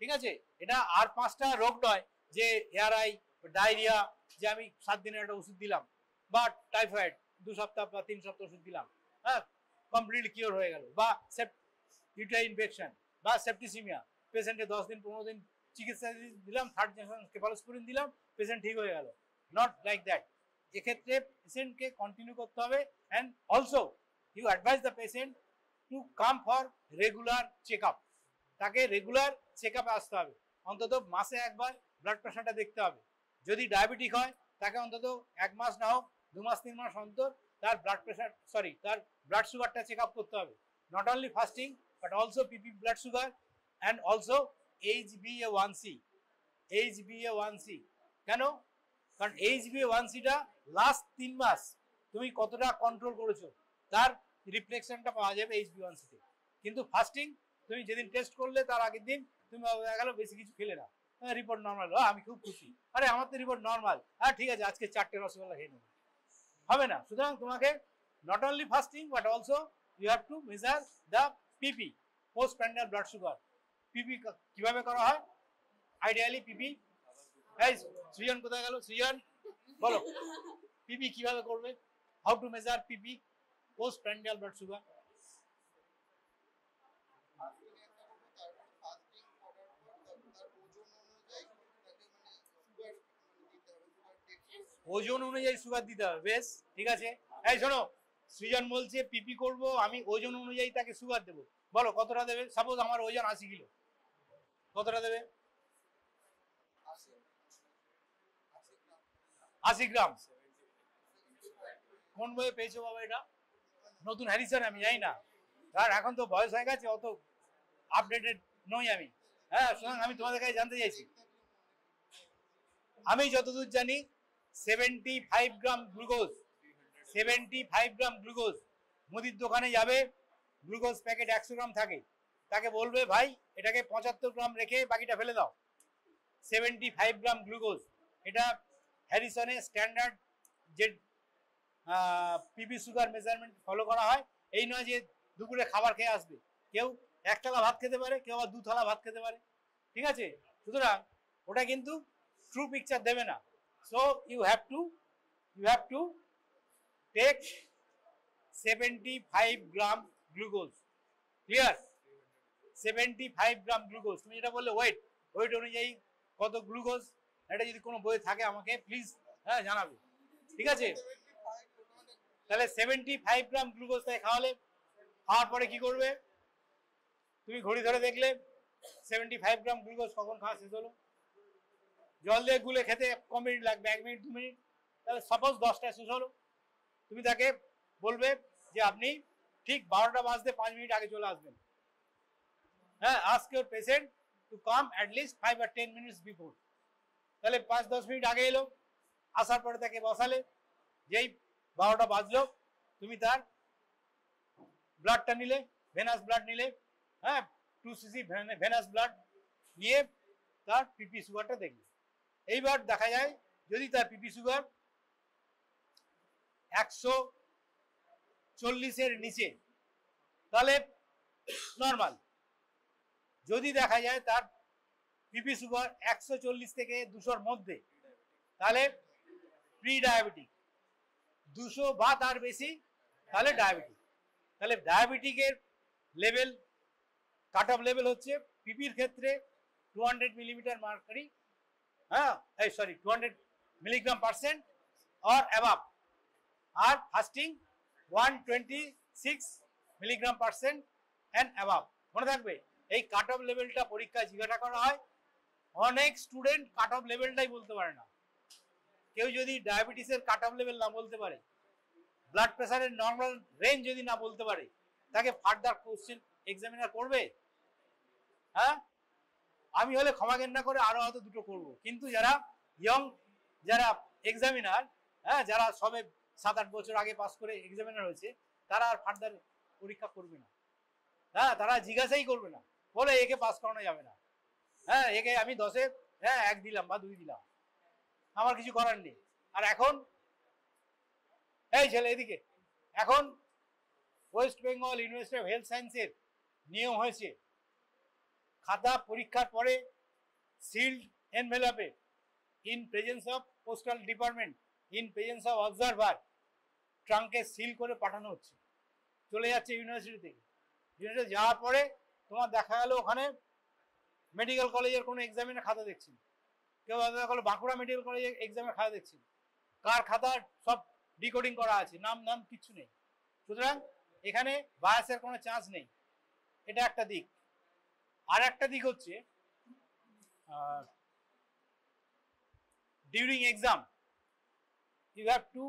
ঠিক আছে? এটা আর 5টা রোগ নয় যে এআরআই, ডায়রিয়া, যে আমি 7 দিনের একটা ওষুধ দিলাম, বা টাইফয়েড 2 সপ্তাহ বা 3 সপ্তাহ ওষুধ দিলাম, হ্যাঁ কমপ্লিটলি কিওর হয়ে গেল, বা ইউটারি ইনফেকশন বা সেপ্টিসিমিয়া, পেশেন্টে 10 দিন 15 দিন চিকিৎসা দিলাম, 3rd জেনারেশন কেফালোস্পুরিন দিলাম, পেশেন্ট ঠিক হয়ে গেল। Not like that. এক্ষেত্রে পেশেন্টকে কন্টিনিউ করতে হবে। And also you advise the patient to come for regular check up, তাকে রেগুলার চেক আপে আসতে হবে, অন্তত মাসে একবার ব্লাড প্রেশারটা দেখতে হবে। যদি ডায়াবেটিক হয় তাকে অন্তত 1 মাস না হোক 2 মাস 3 মাস অন্তর তার ব্লাড প্রেশার তার ব্লাড সুগারটা চেক আপ করতে হবে। Not only fasting but also PP blood sugar and also HbA1c। কেন? কারণ HbA1cটা লাস্ট 3 মাস তুমি কতটা কন্ট্রোল করেছো তার রিফ্লেকশনটা পাওয়া যাবে HbA1c তে। কিন্তু ফাস্টিং তুমি যেদিন টেস্ট করলে তার আগের দিন তুমি গেল বেশি কিছু খেলে না, রিপোর্ট নর্মাল, আমি খুব খুশি, আরে আমার তো রিপোর্ট নর্মাল, হ্যাঁ ঠিক আছে আজকে 4টে রসগোল্লা খেয়ে নেবো, হবে না। সুতরাং তোমাকে not only fasting but also you have to measure the PP, post pandal blood sugar. PP কিভাবে করা হয়? আইডিয়ালি পিপি, এই সৃজন কোথায় গেল? সৃজন বলো পিপি কিভাবে করবে? How to measure PP, post pandal blood sugar? ওজন অনুযায়ী সুগার দিতে হবে, বেশ ঠিক আছে। এই শোনো, সৃজন বলছে পিপি করব, আমি ওজন অনুযায়ী তাকে সুগার দেবো, বলো কতটা দেবে? সাপোজ আমার ওজন 80 কিলো, কতটা দেবে? 80 গ্রাম। কোন বইয়ে পেয়েছো বাবা এটা? নতুন হ্যারিসন, আমি জানি না, কারণ এখন তো বয়স হয়ে গেছে, অত আপডেটেড নই আমি। হ্যাঁ সুতরাং আমি তোমাদের কাছে জানতে চাইছি, আমি যতদূর জানি 75 গ্রাম গ্লুকোজ, 75 গ্রাম গ্লুকোজ, মুদির দোকানে যাবে, গ্লুকোজ প্যাকেট 100 গ্রাম থাকে, তাকে বলবে ভাই এটাকে 75 গ্রাম রেখে বাকিটা ফেলে দাও। 75 গ্রাম গ্লুকোজ, এটা হ্যারিসনের স্ট্যান্ডার্ড যে পিপি সুগার মেজারমেন্ট ফলো করা হয়। এই নয় যে দুপুরে খাবার খেয়ে আসবে, কেউ 1 থালা ভাত খেতে পারে, কেউ আবার 2 থালা ভাত খেতে পারে, ঠিক আছে। সুতরাং ওটা কিন্তু ট্রু পিকচার দেবে না। So you have to take 75 gram glucose, clear? 75 gram glucose. তুমি যেটা বললে ওয়েট অনুযায়ী কত গ্লুকোজ, এটা যদি কোনো বই থাকে আমাকে প্লিজ হ্যাঁ জানাবে, ঠিক আছে। তাহলে 75 গ্রাম গ্লুকোজ তাই খাওয়ালে, খাওয়ার পরে কি করবে? তুমি ঘড়ি ধরে দেখলে 75 গ্রাম গ্লুকোজ কখন খাওয়া শেষ হলো, জল দিয়ে গুলে খেতে ক মিনিট লাগবে? 1 মিনিট 2 মিনিট। তাহলে সাপোজ 10টায় শেষ হলো, তুমি তাকে বলবে যে আপনি ঠিক 12টা বাজতে 5 মিনিট আগে চলে আসবেন। হ্যাঁ, ask your patient to come at least 5 or 10 minutes before. তাহলে 5-10 মিনিট আগে এলো, আসার পরে তাকে বসালে, যেই 12টা বাজলো তুমি তার ব্লাডটা নিলে, ভেনাস ব্লাড নিলে, হ্যাঁ 2 cc ভেনাস ব্লাড নিয়ে তার পিপি সুগারটা দেখলে। এইবার দেখা যায় যদি তার পিপি সুগার 140-এর নিচে তাহলে নর্মাল। যদি দেখা যায় তার পিপি সুগার 140 থেকে 200-র মধ্যে তাহলে প্রি ডায়াবেটিক, 200 বা তার বেশি তাহলে ডায়াবেটিক। তাহলে ডায়াবেটিকের লেভেল, কাট অফ লেভেল হচ্ছে পিপির ক্ষেত্রে 200 মিলিমিটার মার্কারি, হ্যাঁ 200 মিলিগ্রাম পার্সেন্ট অর অ্যাবাভ, আর fasting 126 milligram percent and above. মনে থাকবে এই কাট অফ লেভেলটা পরীক্ষায় জিজ্ঞাসা করা হয়। অনেক স্টুডেন্ট কাট অফ লেভেলটাই বলতে পারে না। কেউ যদি ডায়াবেটিসের কাট অফ লেভেল না বলতে পারে, ব্লাড প্রেসারের নর্মাল রেঞ্জ যদি না বলতে পারে, তাকে ফার্দার কোশ্চেন এক্সামিনার করবে? হ্যাঁ, আমি হলে ক্ষমা ঘেন্না করে আরো হয়তো দুটো করব, কিন্তু যারা ইয়ং, যারা এক্সামিনার, হ্যাঁ যারা সবে 7-8 বছর আগে পাস করে এক্সামিনার হয়েছে, তারা আর ফার্দার পরীক্ষা করবে না। হ্যাঁ, তারা জিজ্ঞাসাই করবে না, বলে একে পাস করানো যাবে না। হ্যাঁ, একে আমি 10-এ 1 দিলাম বা 2 দিলাম, আমার কিছু করার নেই। আর এখন এই ছেলে এদিকে, এখন West Bengal University of Health সায়েন্সের নিয়ম হয়েছে, খাতা পরীক্ষার পরে সিল্ড এনভেলপে, in presence of postal department, in presence of observer, ট্রাঙ্কে সিল করে পাঠানো হচ্ছে, চলে যাচ্ছে ইউনিভার্সিটি থেকে। ইউনিভার্সিটি যাওয়ার পরে তোমার দেখা গেল ওখানে মেডিকেল কলেজের কোনো এক্সামিনের খাতা দেখছি, কেউ দেখা গেলো বাঁকুড়া মেডিকেল কলেজের এক্সামের খাতা দেখছি, কার খাতা সব ডিকোডিং করা আছে, নাম কিচ্ছু নেই। সুতরাং এখানে বায়াসের কোনো চান্স নেই, এটা একটা দিক। আর একটা দিক হচ্ছে during exam you have to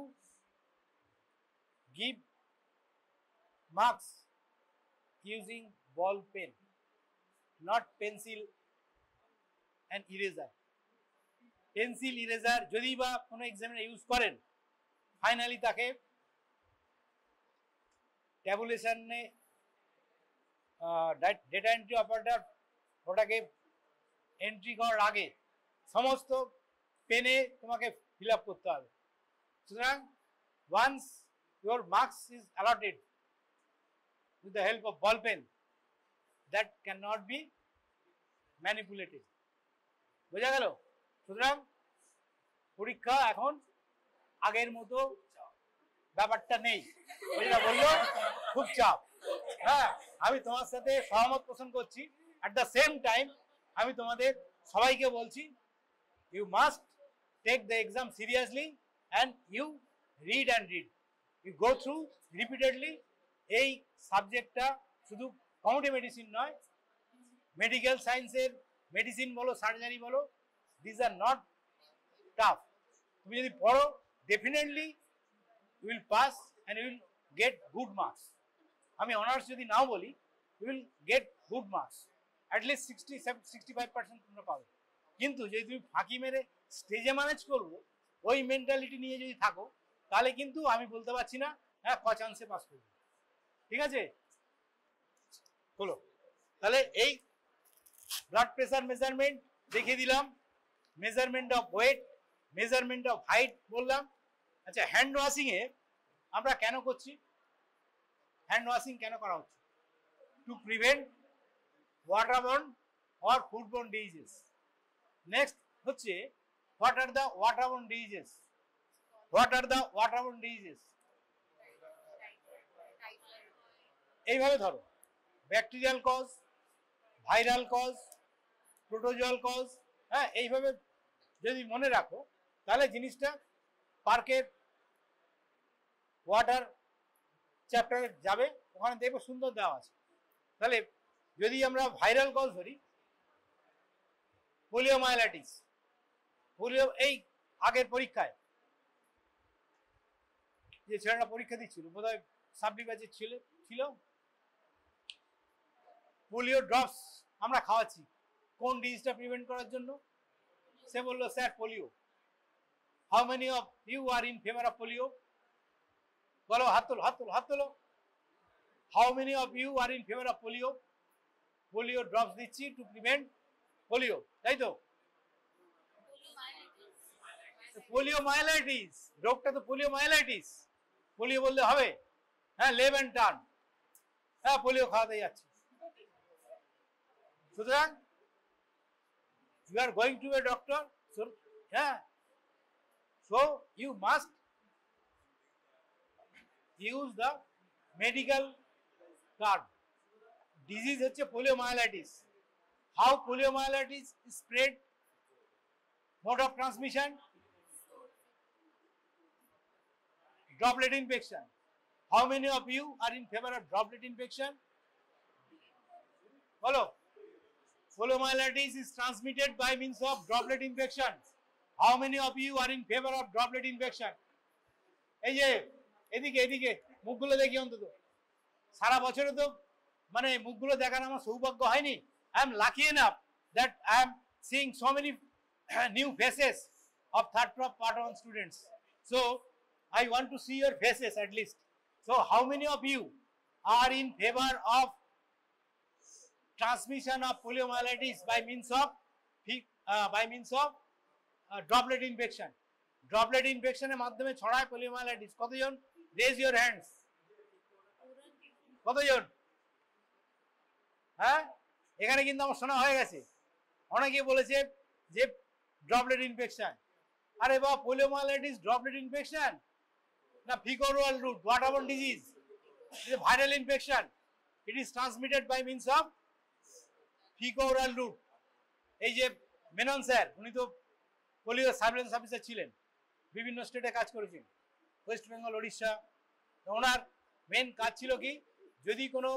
give marks using ball pen, not pencil and eraser. Pencil eraser যদি বা কোনো এক্সামিনার ইউজ করেন, ফাইনালি তাকে ট্যাবুলেশনে ডেটা এন্ট্রি অপারেটর ওটাকে এন্ট্রি করার আগে সমস্ত পেনে তোমাকে ফিল আপ করতে হবে। সুতরাং once your marks is allotted with the help of ball pen, that cannot be manipulated. বোঝা গেল? সুতরাং পরীক্ষা এখন আগের মতো ব্যাপারটা নেই। যেটা বললো খুব চাপ। হ্যাঁ, আমি তোমার সাথে সহমত পোষণ করছি। অ্যাট দ্য সেম টাইম আমি তোমাদের সবাইকে বলছি, you must take the exam seriously and you read and read, you go through repeatedly. এই সাবজেক্টটা শুধু কমিউনিটি মেডিসিন নয়, মেডিকেল সায়েন্সের মেডিসিন বলো, সার্জারি বলো, দিস আর নট টাফ। তুমি যদি পড়ো, definitely you will pass and you will get good marks. আমি অনার্স যদি নাও বলি, you will get good marks, at least 65% তোমরা পাবে। কিন্তু যদি তুমি ফাঁকি মেরে স্টেজে ম্যানেজ করবো ওই মেন্টালিটি নিয়ে যদি থাকো, তাহলে কিন্তু আমি বলতে পারছি না হ্যাঁ ক চান্সে পাস করবো। ঠিক আছে, হলো। তাহলে এই ব্লাড প্রেসার মেজারমেন্ট দেখিয়ে দিলাম, measurement of weight, measurement of height বললাম। আচ্ছা, হ্যান্ড ওয়াশিং এ আমরা কেন করছি? হ্যান্ড ওয়াশিং কেন করা হচ্ছে? To prevent waterborne or foodborne disease. Next হচ্ছে, what are the waterborne disease? What are the waterborne disease? এইভাবে ধরো, bacterial cause, viral cause, protozoal cause. হ্যাঁ, এইভাবে যদি মনে রাখো তাহলে জিনিসটা পার্কের ওয়াটার চ্যাপ্টারে যাবে, ওখানে দেখবো সুন্দর দেওয়া আছে। তাহলে যদি আমরা ভাইরাল কজ ধরি, পোলিওমাইলাইটিস। পোলিও, এই আগের পরীক্ষায় যে ছেলেটা পরীক্ষা দিচ্ছিল, বোধহয় সাবডি ব্যাচের ছিল, পোলিও ড্রপস আমরা খাওয়াচ্ছি কোন ডিজিজটা প্রিভেন্ট করার জন্য? সে বললো, sir polio. How many of you are in favour of polio? বলো, হাত তোলো, হাত তোলো, হাত তোলো। How many of you are in favour of polio? Polio drops দিচ্ছি টু প্রিভেন্ট পোলিও, তাই তো? পোলিওমাইলাইটিস, রোগটা তো পোলিওমাইলাইটিস। পোলিও বললে হবে? হ্যাঁ, লেভ অ্যান্ড টার্ন। হ্যাঁ, পোলিও খাওয়াতে যাচ্ছে। সুতরাং you are going to a doctor, so yeah, so you must use the medical card. Disease হচ্ছে poliomyelitis. How poliomyelitis is spread? Mode of transmission? Droplet infection. How many of you are in favor of droplet infection? Follow. Poliomyelitis is transmitted by means of droplet infection. How many of you are in favor of droplet infection? এই যে এদিকে এদিকে মুখগুলো দেখি অন্তত। সারা বছরে তো মানে মুখগুলো দেখার আমার সৌভাগ্য হয়নি। I am lucky enough that I am seeing so many new faces of third part 1 students. So I want to see your faces at least. So how many of you are in favor of transmission of poliomyelitis by means of droplet infection? Droplet infection এর মাধ্যমে ছড়ায় poliomyelitis। কতজন? Raise your hands. কতজন? হ্যাঁ, এখানে কিন্তু আমার শোনা হয়ে গেছে। অনেকে বলেছে যে ড্রপলেট ইনফেকশন। আরে বাবা, poliomyelitis ড্রপলেট ইনফেকশন না fecal oral route waterborne disease? It is a viral infection. It is transmitted by means of fecal oral route. এই যে মেনন স্যার, উনি তো পোলিও সার্ভেলেন্স অফিসার ছিলেন, বিভিন্ন স্টেটে কাজ করেছেন, ওয়েস্ট বেঙ্গল, ওড়িশা। ওনার মেন কাজ ছিল কি, যদি কোনো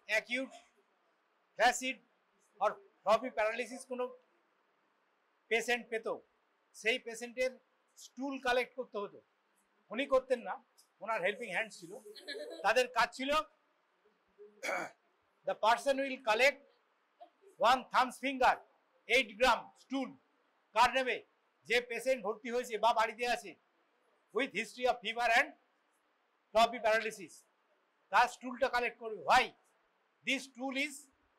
অ্যাকিউট ফ্ল্যাসিড আর ফ্লপি প্যারালিসিস কোনো পেশেন্ট পেত, সেই পেশেন্টের স্টুল কালেক্ট করতে হতো। উনি করতেন না, ওনার হেল্পিং হ্যান্ড ছিল। তাদের কাজ ছিল, the person will collect 1 thumb's finger 8 গ্রাম স্টুল। কার নেবে? যে পেশেন্ট ভর্তি হয়েছে বা বাড়িতে আছে with history of fever and floppy paralysis, তার স্টুলটা কালেক্ট করবে। Why? This stool is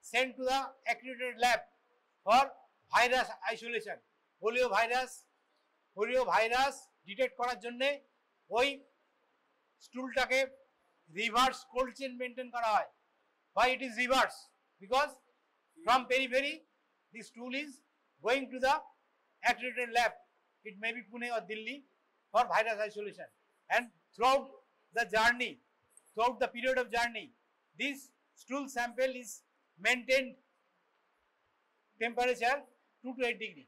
sent to the accredited lab for virus isolation. Polio virus detect করার জন্যে ওই স্টুলটাকে রিভার্স কোল্ড চেন মেনটেন করা হয়। Why it is reverse? Because from periphery the stool is going to the accredited lab, it may be Pune or Delhi, for virus isolation, and throughout the journey, throughout the period of journey, this stool sample is maintained temperature 2 to 8 degree.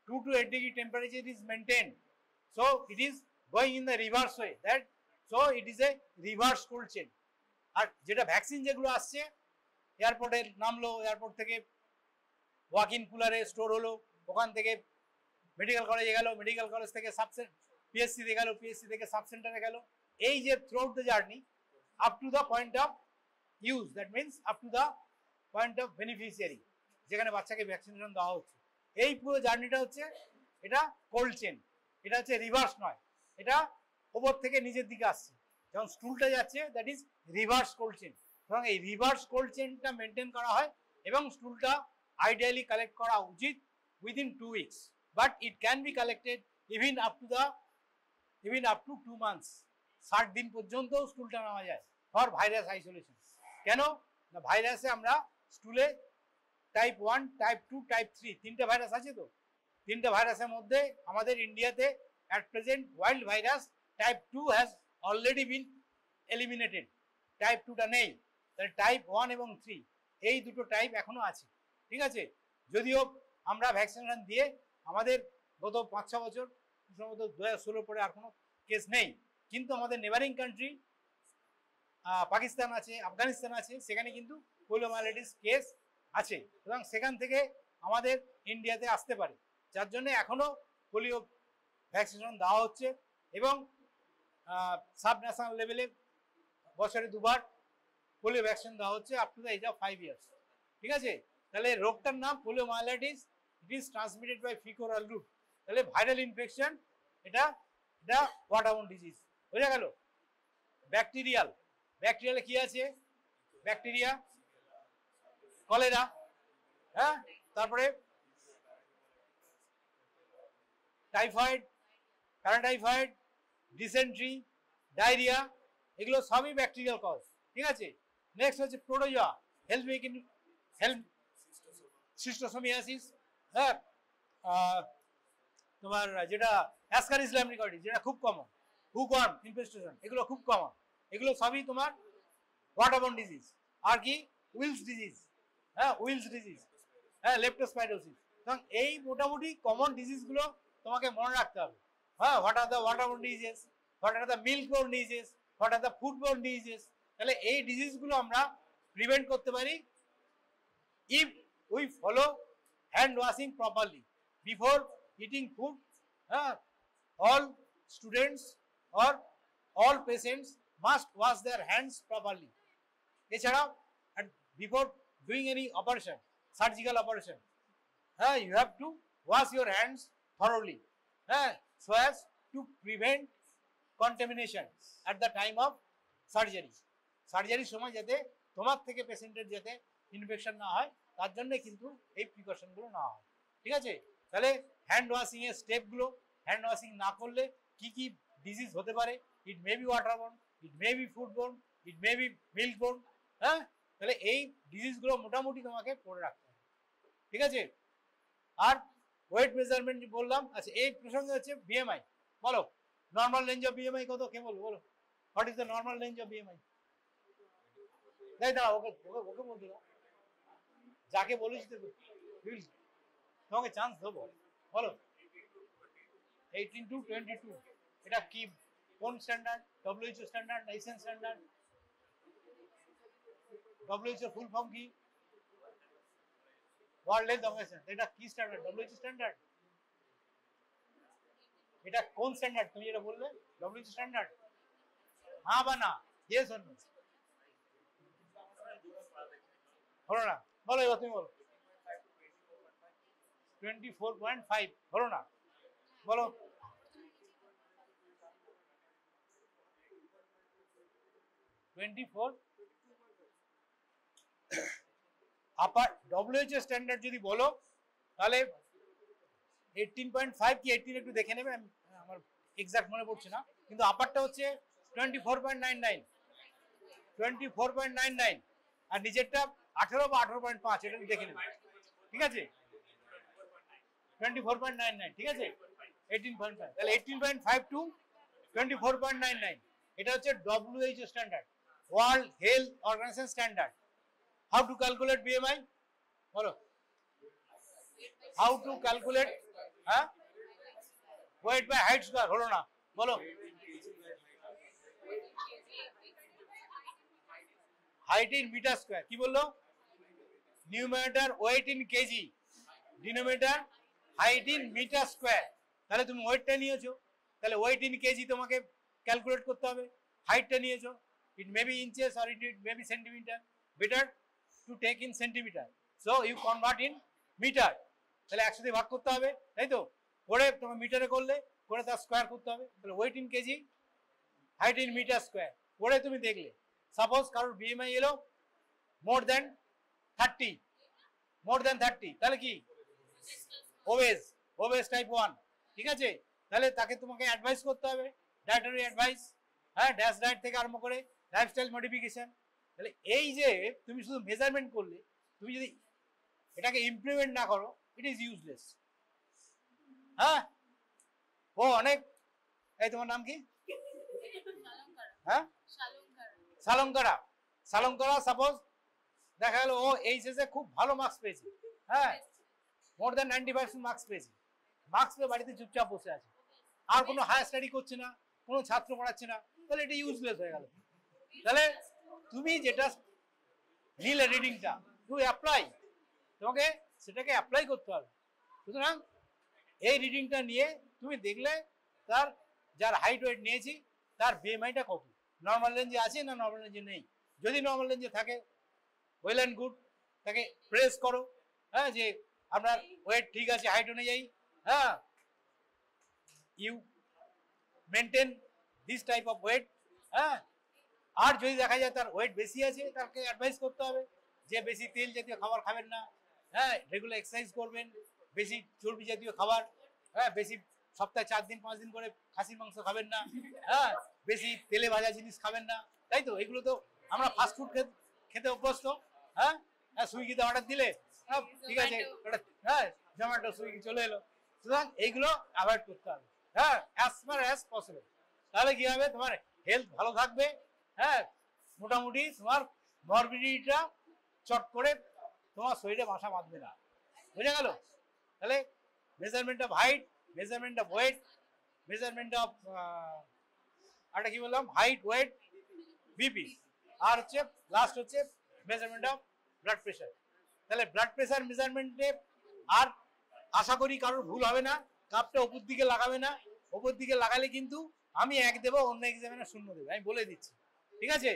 2 to 8 degree temperature is maintained, so it is going in the reverse way, that so it is a reverse cold chain. আর যেটা vaccine যেগুলো আসছে এয়ারপোর্টে নামলো, airport থেকে walk in কুলারে store হলো, ওখান থেকে medical কলেজে গেল, মেডিকেল কলেজ থেকে পিএসসিতে গেল, পিএসসি থেকে সাব সেন্টারে গেল, এই যে through out the journey up to the point of use, that means up to the point of beneficiary, যেখানে বাচ্চাকে ভ্যাকসিনেশন দেওয়া হচ্ছে, এই পুরো জার্নিটা হচ্ছে এটা কোল্ড চেন। এটা হচ্ছে রিভার্স নয়, এটা ওপর থেকে নিচের দিকে আসছে। যখন স্টুলটা যাচ্ছে that is reverse cold chain. সুতরাং এই রিভার্স কোল্ড চেনটা মেনটেন করা হয় এবং স্টুলটা আইডিয়ালি কালেক্ট করা উচিত within 2 weeks, but it can be collected even up to 2 months। 60 দিন পর্যন্ত স্টুলটা নেওয়া যায় ফর ভাইরাস আইসোলেশন। কেন না, ভাইরাসে আমরা স্টুলে টাইপ 1, টাইপ 2, টাইপ 3 তিনটা ভাইরাস আছে। তো তিনটা ভাইরাসের মধ্যে আমাদের ইন্ডিয়াতে at present wild virus type 2 has already been eliminated, type 2টা নেই। তাহলে টাইপ 1 এবং 3 এই দুটো টাইপ এখনো আছে, ঠিক আছে। যদিও আমরা ভ্যাকসিনেশন দিয়ে আমাদের গত 5-6 বছর, সম্ভবত 2016 পরে আর কোনো কেস নেই, কিন্তু আমাদের নেবারিং কান্ট্রি পাকিস্তান আছে, আফগানিস্তান আছে, সেখানে কিন্তু পোলিওমাইলাইটিস কেস আছে। সুতরাং সেখান থেকে আমাদের ইন্ডিয়াতে আসতে পারে, যার জন্য এখনো পোলিও ভ্যাকসিনেশন দেওয়া হচ্ছে এবং সাব ন্যাশনাল লেভেলে বছরে 2 বার পোলিও ভ্যাকসিন দেওয়া হচ্ছে up to the age of 5 years, ঠিক আছে। তাহলে রোগটার নাম poliomyelitis, it is transmitted by faeco oral route. তাহলে ভাইরাল ইনফেকশন, এটা ওয়াটারবোর্ন ডিজিজ। বোঝা গেল? ব্যাকটেরিয়ালে কি আছে? ব্যাকটেরিয়া, কলেরা, হ্যাঁ, তারপরে টাইফয়েড, প্যারাটাইফয়েড, ডিসেন্ট্রি, ডায়রিয়া, এগুলো সবই ব্যাকটেরিয়াল কজ, ঠিক আছে। নেক্সট হচ্ছে প্রোটোজোয়া, সিস্টোসোমিয়াসিস, হ্যাঁ, তোমার যেটা অ্যাসকারিস ল্যাম্নিকয়েডিস, যেটা খুব কমন, হুকওয়ার্ম ইনফেস্টেশন, এগুলো খুব কমন, এগুলো সবই তোমার ওয়াটারবোর্ন ডিজিজ। আর কি? উইলস ডিজিজ, হ্যাঁ, উইলস ডিজিজ, হ্যাঁ, লেপ্টোস্পাইরোসিস। সুতরাং এই মোটামুটি কমন ডিজিজগুলো তোমাকে মনে রাখতে হবে। হ্যাঁ, what are the waterborne diseases, what are the milkborne diseases, what are the foodborne diseases. তাহলে এই ডিজিজগুলো আমরা প্রিভেন্ট করতে পারি if we follow hand washing properly before eating food. All students or all patients must wash their hands properly. এছাড়াও before doing any operation, surgical operation, you have to wash your hands thoroughly, so as to prevent contamination at the time of surgery. সার্জারির সময় যাতে তোমার থেকে পেশেন্টের যাতে infection না হয়, তার জন্য কিন্তু এই প্রিকশনগুলো নেওয়া হয়, ঠিক আছে। তাহলে হ্যান্ড ওয়াশিং এর স্টেপগুলো, হ্যান্ড ওয়াশিং না করলে কি কি ডিজিজ হতে পারে, it may be waterborne, it may be foodborne, it may be milkborne, হ্যাঁ। তাহলে এই ডিজিজগুলো মোটামুটি তোমাকে পড়ে রাখতে হবে, ঠিক আছে। আর ওয়েট মেজারমেন্ট বললাম, আচ্ছা এই প্রসঙ্গে হচ্ছে বিএমআই। বলো নর্মাল রেঞ্জ অফ বিএমআই কত, কে বলো? বলো what is the normal range of BMI? তাই দাঁড়া, ওকে ওকে বলতে দাও, যাকে বলিস তোমাকে চান্স দেবো। বলো 18 to 22, এটা কি, কোন standard? WHO standard, nation standard? WHO full form কি? World Health Organization. এটা কি স্ট্যান্ডার্ড? WHO standard. এটা কোন স্ট্যান্ডার্ড তুমি যেটা বললে? WHO standard? হ্যাঁ বা না, ইয়েস অর নো? হলো না, বলো এবার তুমি বলো। 24.5 হলো না? বলো। আপার WHO স্ট্যান্ডার্ড যদি বলো তাহলে 18.5 কি 18 একটু দেখে নেবে, আমার এক্সাক্ট মনে পড়ছে না, কিন্তু আপারটা হচ্ছে 24.99, 24.99, আর নিচেরটা 18 বা 18.5, এটা দেখে নেবে, ঠিক আছে? 24.99, ঠিক আছে? 18.5, তাহলে 18.5 টু 24.99, এটা হচ্ছে WHO standard, World Health Organization standard. How to calculate BMI বলো, হাউ টু ক্যালকুলেট, হ্যাঁ, ওয়েট বাই হাইট স্কয়ার হলো না, বলো। হাইট ইন মিটার স্কয়ার, কি বললো? Numerator weight in kg, denominator height in metre square. তাহলে তুমি ওয়েটটা নিয়েছো, তাহলে ওয়েট ইন কেজি তোমাকে ক্যালকুলেট করতে হবে, হাইটটা নিয়েছো, it may be inches or it may be centimetre, better to take in centimetre, so you convert in metre. তাহলে 100 দিয়ে ভাগ করতে হবে, তাই তো? করে তোমার মিটারে করলে করে তার স্কয়ার করতে হবে, তাহলে weight in KG, height in metre square করে তুমি দেখলে, সাপোজ কারোর BMI এলো মোর দেন 30, মোর দেন 30, তাহলে কি ওবেজ টাইপ 1, ঠিক আছে? তাহলে তাকে তোমাকে অ্যাডভাইস করতে হবে, ডায়েটারি অ্যাডভাইস, হ্যাঁ, ড্যাশ ডায়েট থেকে আরম্ভ করে লাইফস্টাইল মডিফিকেশন। তাহলে এই যে তুমি শুধু মেজারমেন্ট করলে, তুমি যদি এটাকে ইমপ্লিমেন্ট না করো, ইট ইজ ইউজলেস। হ্যাঁ, ও অনেক, এই তোমার নাম কি? হ্যাঁ, সালঙ্কারা। সালঙ্কারা সাপোজ দেখা গেল ও এইচএসে খুব ভালো মার্কস পেয়েছে, হ্যাঁ, মোর দ্যান 95% মার্কস পেয়েছে, মার্কস পেয়ে বাড়িতে চুপচাপ বসে আছে, আর কোনো হায়ার স্টাডি করছে না, কোনো ছাত্র পড়াচ্ছে না, তাহলে এটা ইউজলেস হয়ে গেল। তাহলে তুমি যেটা নিলে রিডিংটা, টু অ্যাপ্লাই, তোমাকে সেটাকে অ্যাপ্লাই করতে হবে। সুতরাং এই রিডিংটা নিয়ে তুমি দেখলে তার, যার হাইট ওয়েট নিয়েছি তার BMIটা কত, নর্মাল রেঞ্জে আছে না নর্মাল রেঞ্জে নেই। যদি নর্মাল রেঞ্জে থাকে ওয়েল অ্যান্ড গুড, তাকে প্রেস করো, হ্যাঁ, যে আপনার ওয়েট ঠিক আছে হাইট অনুযায়ী, হ্যাঁ, you maintain this type of weight, হ্যাঁ। আর যদি দেখা যায় তার ওয়েট বেশি আছে, তাকে অ্যাডভাইস করতে হবে যে বেশি তেল জাতীয় খাবার খাবেন না, হ্যাঁ, রেগুলার এক্সারসাইজ করবেন, বেশি চর্বি জাতীয় খাবার, হ্যাঁ, বেশি সপ্তাহে 4 দিন 5 দিন করে খাসির মাংস খাবেন না, হ্যাঁ, বেশি তেলে ভাজা জিনিস খাবেন না, তাই তো? এগুলো তো আমরা ফাস্ট ফুড খেতে অভ্যস্ত, হ্যাঁ, সুইগিতে অর্ডার দিলে, হ্যাঁ, ঠিক আছে, ওটা, হ্যাঁ, জোম্যাটো সুইগি চলে এলো। সুতরাং এইগুলো অ্যাভয়েড করতে হবে, হ্যাঁ, অ্যাজ ফার অ্যাজ পসিবল। তাহলে কি হবে, তোমার হেলথ ভালো থাকবে, হ্যাঁ, মোটামুটি তোমার মরবিডিটিটা চট করে তোমার শরীরে বাসা বাঁধবে না, বুঝে গেল? তাহলে measurement of height, measurement of weight, measurement of আরটা কি বললাম, হাইট, ওয়েট, বিপি, আর হচ্ছে লাস্ট হচ্ছে মেজারমেন্ট অফ ব্লাড প্রেশার। তাহলে ব্লাড প্রেশার মেজারমেন্টে আর আশা করি কারোর ভুল হবে না, কাপটা উপর দিকে লাগাবে না, উপর দিকে লাগালে কিন্তু আমি 1 দেবো, অন্য এক্সামিনার 0 দেবে, আমি বলে দিচ্ছি, ঠিক আছে?